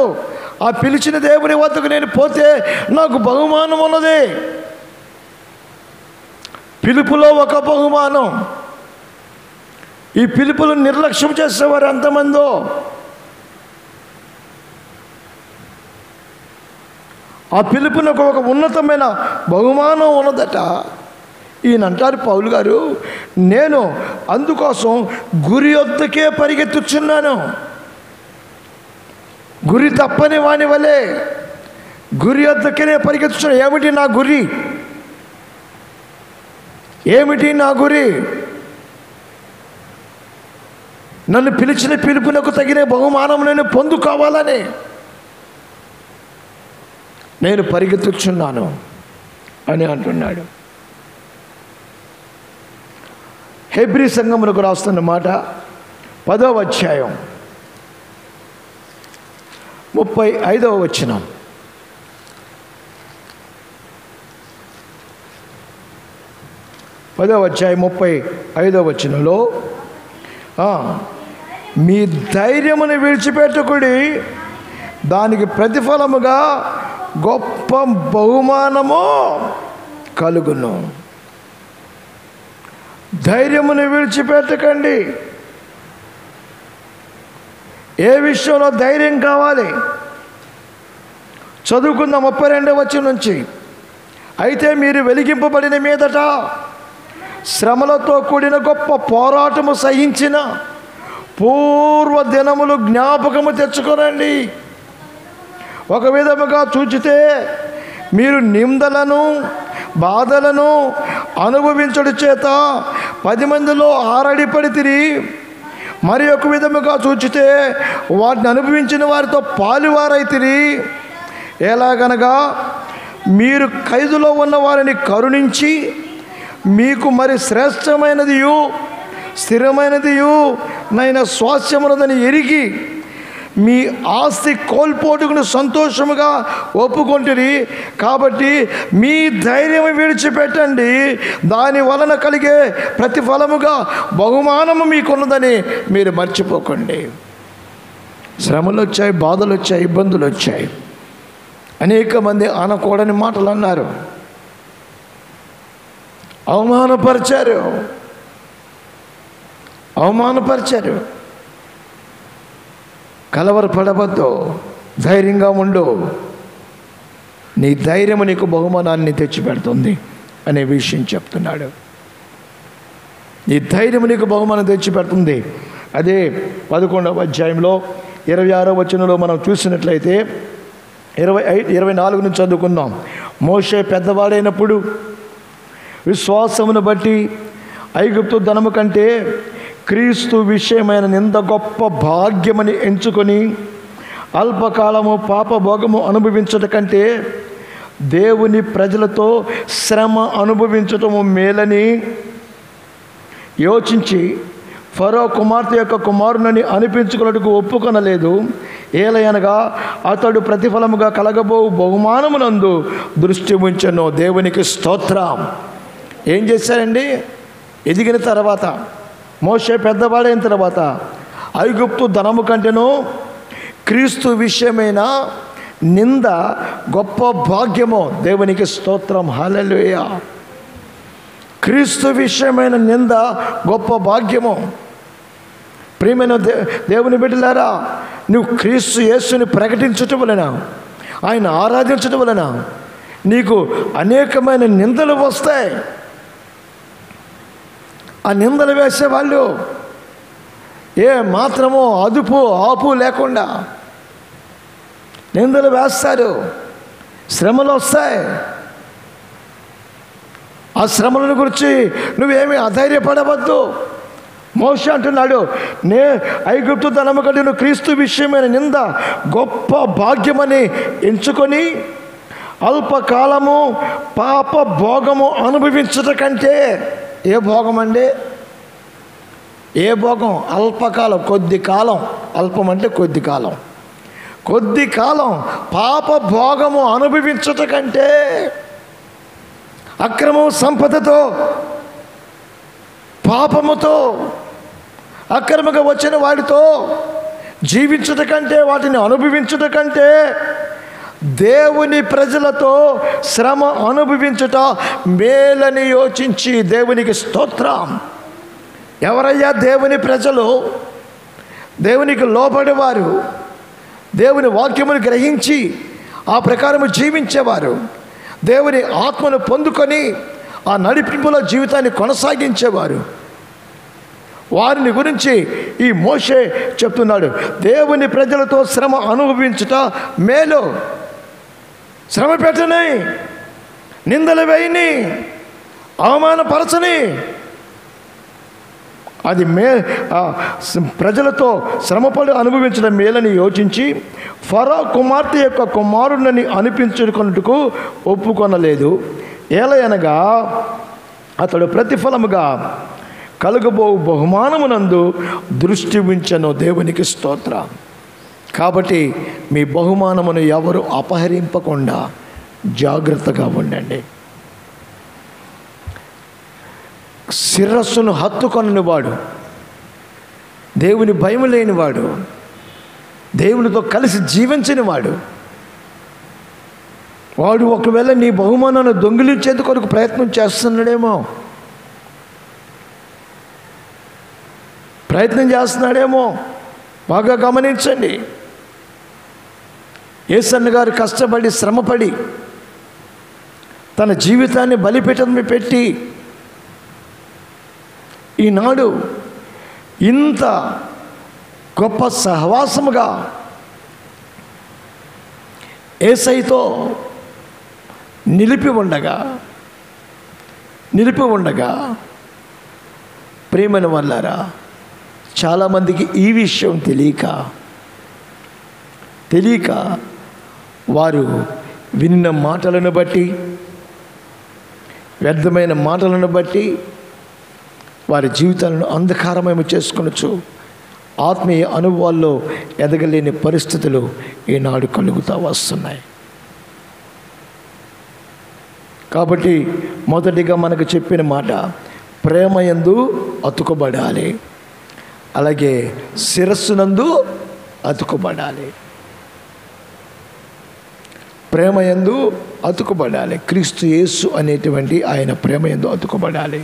ఆ పిలిచిన దేవుని వద్దకు నేను పోతే నాకు బహుమానం ఉన్నది. పిలుపులో ఒక బహుమానం. ఈ పిలుపులు నిర్లక్ష్యం చేసేవారు ఎంతమందో. ఆ పిలుపునకు ఒక ఉన్నతమైన బహుమానం ఉన్నదట. ఈయనంటారు పౌలు గారు, నేను అందుకోసం గురి వద్దకే పరిగెత్తుచున్నాను. గురి తప్పని వాని వలె గురి వద్దకే పరిగెత్తుచున్నాను. ఏమిటి నా గురి? ఏమిటి నా గురి? నన్ను పిలిచిన పిలుపునకు తగిన బహుమానం నేను పొందుకోవాలని నేను పరిగెత్తుచున్నాను అని అంటున్నాడు. హెబ్రీ సంఘమునకు రాస్తున్న మాట 10వ అధ్యాయం 35వ వచనం. పదవ అధ్యాయం 35వ వచనంలో, మీ ధైర్యమును విడిచిపెట్టకుడి, దానికి ప్రతిఫలముగా గొప్ప బహుమానము కలుగును. ధైర్యమును విడిచిపెట్టకండి. ఏ విషయంలో ధైర్యం కావాలి? చదువుకున్న 32వ వచనం నుంచి, అయితే మీరు వెలిగింపబడిన మీదట శ్రమలతో కూడిన గొప్ప పోరాటము సహించిన పూర్వ దినములు జ్ఞాపకము తెచ్చుకోనండి. ఒక విధముగా చూచితే మీరు నిందలను బాధలను అనుభవించడు చేత 10 మందిలో ఆరడిపడితిరి. మరి ఒక విధముగా చూచితే వాటిని అనుభవించిన వారితో పాలువారైతిరి. ఎలాగనగా మీరు ఖైదులో ఉన్న వారిని కరుణించి మీకు మరి శ్రేష్టమైనదియు స్థిరమైనదియు నైనా స్వాస్థ్యమున్నదని ఎరిగి మీ ఆస్తి కోల్పోటుకుని సంతోషముగా ఒప్పుకొంటిరి కాబట్టి మీ ధైర్యం విడిచిపెట్టండి, దాని వలన కలిగే ప్రతిఫలముగా బహుమానము మీకున్నదని మీరు మర్చిపోకండి. శ్రమలు వచ్చాయి, బాధలు వచ్చాయి, ఇబ్బందులు వచ్చాయి. అనేక మంది అనకూడని మాటలు అన్నారు, అవమానపరిచారు. కలవరపడవద్దు, ధైర్యంగా ఉండు. నీ ధైర్యము నీకు బహుమానాన్ని తెచ్చిపెడుతుంది అనే విషయం చెప్తున్నాడు. నీ ధైర్యము నీకు బహుమానం తెచ్చిపెడుతుంది. అదే 11వ అధ్యాయంలో 26వ వచనంలో మనం చూసినట్లయితే 24 నుంచి చదువుకుందాం. మోషే పెద్దవాడైనప్పుడు విశ్వాసమును బట్టి ఐగుప్తు ధనము కంటే క్రీస్తు విషయమైన నింద గొప్ప భాగ్యమని ఎంచుకొని అల్పకాలము పాపభోగము అనుభవించట కంటే దేవుని ప్రజలతో శ్రమ అనుభవించటము మేలని యోచించి ఫరో కుమార్తె యొక్క కుమారునని అనిపించుకున్నట్టుకు ఒప్పుకొనలేదు. ఏలయనగా అతడు ప్రతిఫలముగా కలగబో బహుమానమునందు దృష్టి ఉంచెను. దేవునికి స్తోత్రం. ఏం చేశారండి? ఎదిగిన తర్వాత, మోషే పెద్దవాడైన తర్వాత ఐగుప్తు ధనము కంటేనో క్రీస్తు విషయమైన నింద గొప్ప భాగ్యము. దేవునికి స్తోత్రం. హల్లెలూయా. క్రీస్తు విషయమైన నింద గొప్ప భాగ్యము. ప్రియమైన దేవుని బిడ్డలారా, నువ్వు క్రీస్తు యేసుని ప్రకటించటం వలన, ఆయన ఆరాధించటం వలన నీకు అనేకమైన నిందలు వస్తాయి. ఆ నిందలు వేసేవాళ్ళు ఏ మాత్రమో అదుపు ఆపు లేకుండా నిందలు వేస్తారు. శ్రమలు వస్తాయి. ఆ శ్రమలను గురించి నువ్వేమీ అధైర్యపడవద్దు. మోషే అంటున్నాడు, ఐగుప్తు ధనము కంటే నువ్వు క్రీస్తు విషయమైన నింద గొప్ప భాగ్యమని ఎంచుకొని అల్పకాలము పాప భోగము అనుభవించట కంటే. ఏ భోగం అండి? ఏ భోగం? అల్పకాలం, కొద్ది కాలం. అల్పం అంటే కొద్ది కాలం. కొద్ది కాలం పాప భోగము అనుభవించట కంటే, అక్రమం సంపదతో, పాపముతో, అక్రమంగా వచ్చిన వాడితో జీవించుట కంటే, వాటిని అనుభవించుట కంటే దేవుని ప్రజలతో శ్రమ అనుభవించుట మేలని యోచించి. దేవునికి స్తోత్రం. ఎవరయ్యా దేవుని ప్రజలు? దేవునికి లోబడేవారు, దేవుని వాక్యమును గ్రహించి ఆ ప్రకారము జీవించేవారు, దేవుని ఆత్మను పొందుకొని ఆ నడిపింపులో జీవితాన్ని కొనసాగించేవారు. వారిని గురించి ఈ మోషే చెప్తున్నాడు. దేవుని ప్రజలతో శ్రమ అనుభవించుట మేలు. శ్రమ పెట్టని, నిందలు వేయని, అవమానపరచని, అది ప్రజలతో శ్రమపడి అనుభవించడం మేలని యోచించి ఫరో కుమార్తె యొక్క కుమారుణ్ణి అనిపించుకున్నట్టుకు ఒప్పుకొనలేదు. ఏలయనగా అతడు ప్రతిఫలముగా కలుగబో బహుమానమునందు దృష్టి ఉంచెను. దేవునికి స్తోత్రం. కాబట్టి మీ బహుమానమును ఎవరు అపహరింపకుండా జాగ్రత్తగా ఉండండి. శిరస్సును హత్తుకొనని వాడు, దేవుని భయం లేనివాడు, దేవునితో కలిసి జీవించని వాడు, వాడు ఒకవేళ నీ బహుమానాన్ని దొంగిలించేందుకు కొరకు ప్రయత్నం చేస్తున్నాడేమో, బాగా గమనించండి. యేసన్న గారు కష్టపడి శ్రమపడి తన జీవితాన్ని బలిపీఠం పెట్టి ఈనాడు ఇంత గొప్ప సహవాసముగా యేసయ్యతో నిలిపి ఉండగా ప్రియమైన వాళ్ళారా, చాలామందికి ఈ విషయం తెలియక వారు విన్న మాటలను బట్టి, వ్యర్థమైన మాటలను బట్టి వారి జీవితాలను అంధకారమయం చేసుకొనొచ్చు. ఆత్మీయ అనుభవాల్లో ఎదగలేని పరిస్థితులు ఈనాడు కలుగుతూ వస్తున్నాయి. కాబట్టి మొదటిగా మనకు చెప్పిన మాట, ప్రేమ యందు అతుకబడాలి, అలాగే శిరస్సునందు అతుకబడాలి. ప్రేమ యందు అతుకబడాలి, క్రీస్తు యేసు అనేటువంటి ఆయన ప్రేమ యందు అతుకబడాలి.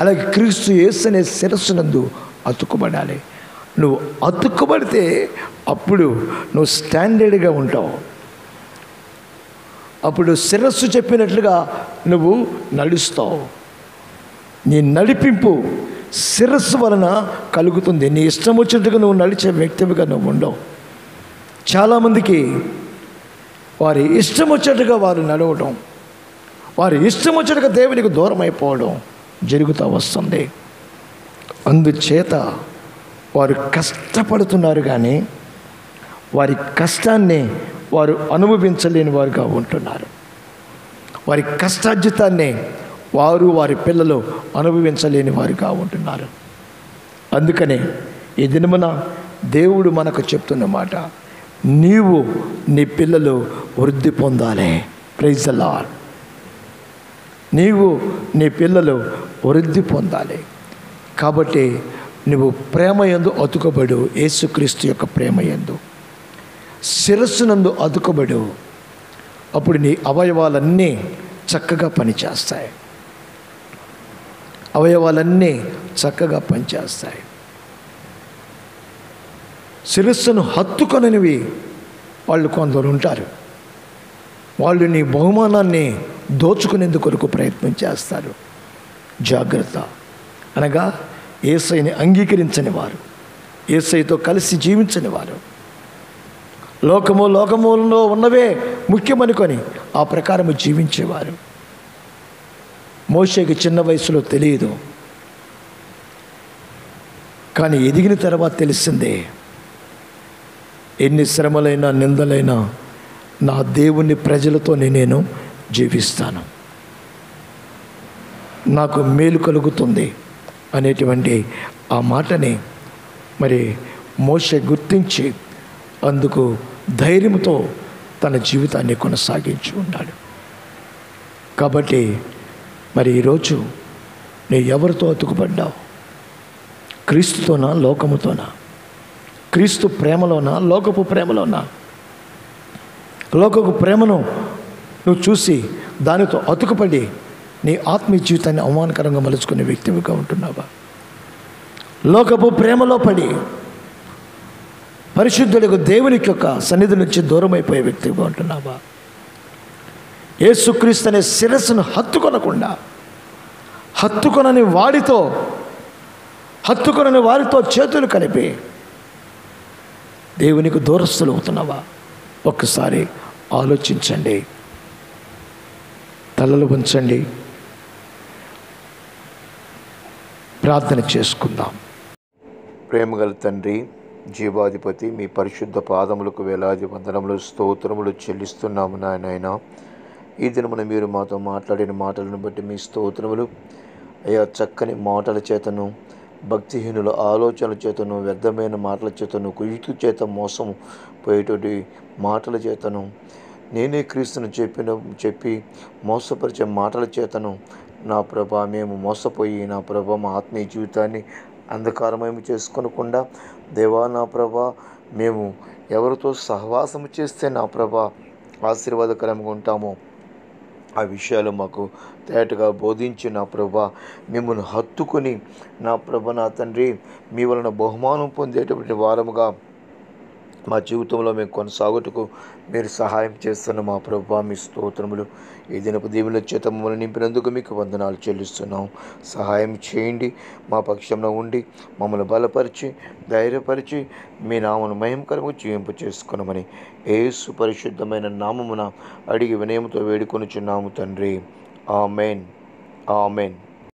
అలాగే క్రీస్తు యేసు అనే శిరస్సునందు అతుకబడాలి. నువ్వు అతుక్కబడితే అప్పుడు నువ్వు స్టాండర్డ్గా ఉంటావు. అప్పుడు శిరస్సు చెప్పినట్లుగా నువ్వు నడుస్తావు. నీ నడిపింపు శిరస్సు వలన కలుగుతుంది. నీ ఇష్టం వచ్చినట్టుగా నువ్వు నడిచే వ్యక్తివిగా నువ్వు ఉండవు. చాలామందికి వారి ఇష్టం వచ్చినట్టుగా వారు నడవడం, వారి ఇష్టం వచ్చినట్టుగా దేవునికి దూరం అయిపోవడం జరుగుతూ వస్తుంది. అందుచేత వారు కష్టపడుతున్నారు, కానీ వారి కష్టాన్ని వారు అనుభవించలేని వారుగా ఉంటున్నారు. వారి కష్టార్జితాన్ని వారు వారి పిల్లలు అనుభవించలేని వారుగా ఉంటున్నారు. అందుకనే ఈ దినమున దేవుడు మనకు చెప్తున్న మాట, నీవు నీ పిల్లలు వృద్ధి పొందాలి. Praise the Lord. నీవు నీ పిల్లలు వృద్ధి పొందాలి. కాబట్టి నువ్వు ప్రేమ యందు అతుకబడు, యేసుక్రీస్తు యొక్క ప్రేమ యందు శిరస్సునందు అతుకబడు. అప్పుడు నీ అవయవాలన్నీ చక్కగా పనిచేస్తాయి. అవయవాలన్నీ చక్కగా పనిచేస్తాయి. శిరస్సును హత్తుకొననివి వాళ్ళు కొందరు ఉంటారు. వాళ్ళు నీ బహుమానాన్ని దోచుకునేందుకు ప్రయత్నం చేస్తారు. జాగ్రత్త. అనగా యేసయ్యని అంగీకరించని వారు, యేసయ్యతో కలిసి జీవించని వారు, లోకములో ఉన్నవే ముఖ్యమనుకొని ఆ ప్రకారము జీవించేవారు. మోషేకి చిన్న వయసులో తెలియదు, కానీ ఎదిగిన తర్వాత తెలిసిందే, ఎన్ని శ్రమలైనా నిందలైనా నా దేవుని ప్రజలతోనే నేను జీవిస్తాను, నాకు మేలు కలుగుతుంది అనేటువంటి ఆ మాటని మరి మోషే గుర్తించి అందుకు ధైర్యంతో తన జీవితాన్ని కొనసాగించి ఉన్నాడు. కాబట్టి మరి ఈరోజు నీ ఎవరితో అతుకుపడ్డావు? క్రీస్తుతోనా, లోకముతోనా? క్రీస్తు ప్రేమలోనా, లోకపు ప్రేమలోనా? లోకపు ప్రేమను నువ్వు చూసి దానితో అతుకుపడి నీ ఆత్మీయ జీవితాన్ని అవమానకరంగా మలుచుకునే వ్యక్తివిగా ఉంటున్నావా? లోకపు ప్రేమలో పడి పరిశుద్ధులకు దేవునికి యొక్క సన్నిధి నుంచి దూరం అయిపోయే వ్యక్తిగా ఉంటున్నావా? యేసుక్రీస్తు అనే శిరస్సును హత్తుకొనని వారితో చేతులు కలిపి దేవునికి దూరస్తులు అవుతున్నావా? ఒక్కసారి ఆలోచించండి. తలలు వంచండి, ప్రార్థన చేసుకుందాం. ప్రేమగల తండ్రి, జీవాధిపతి, మీ పరిశుద్ధ పాదములకు వేలాది వందనములు, స్తోత్రములు చెల్లిస్తున్నాము నాయన. ఈ దినమున మీరు మాతో మాట్లాడిన మాటలను బట్టి మీ స్తోత్రములు అయ్యా. చక్కని మాటల చేతను, భక్తిహీనుల ఆలోచనల చేతను, వ్యర్థమైన మాటల చేతను, కుయుక్తి చేత మోసం పోయేటువంటి మాటల చేతను, నేనే క్రీస్తును చెప్పి మోసపరిచే మాటల చేతను నా ప్రభా మేము మోసపోయి నా ప్రభా మా ఆత్మీయ జీవితాన్ని అంధకారమయం చేసుకొనకుండా దేవా నా ప్రభా మేము ఎవరితో సహవాసము చేస్తే నా ప్రభా ఆశీర్వాదకరంగా ఉంటామో ఆ విషయాలు మాకు తేటగా బోధించి నా ప్రభా మిమ్మల్ని హత్తుకొని నా ప్రభా నా తండ్రి మీ వలన బహుమానం పొందేటువంటి వారముగా మా జీవితంలో మేము కొనసాగుటకు మీరు సహాయం చేస్తున్న మా ప్రభా మీ స్తోత్రములు. ఈ దినపు దీవుల చేత మమ్మల్ని నింపినందుకు మీకు వందనాలు చెల్లిస్తున్నాం. సహాయం చేయండి, మా పక్షంలో ఉండి మమ్మల్ని బలపరిచి ధైర్యపరిచి మీ నామను మహిమకరము జీవింపు చేసుకున్నామని యేసు పరిశుద్ధమైన నామమున అడిగి వినయముతో వేడుకొనుచున్నాము తండ్రి. Amen, amen.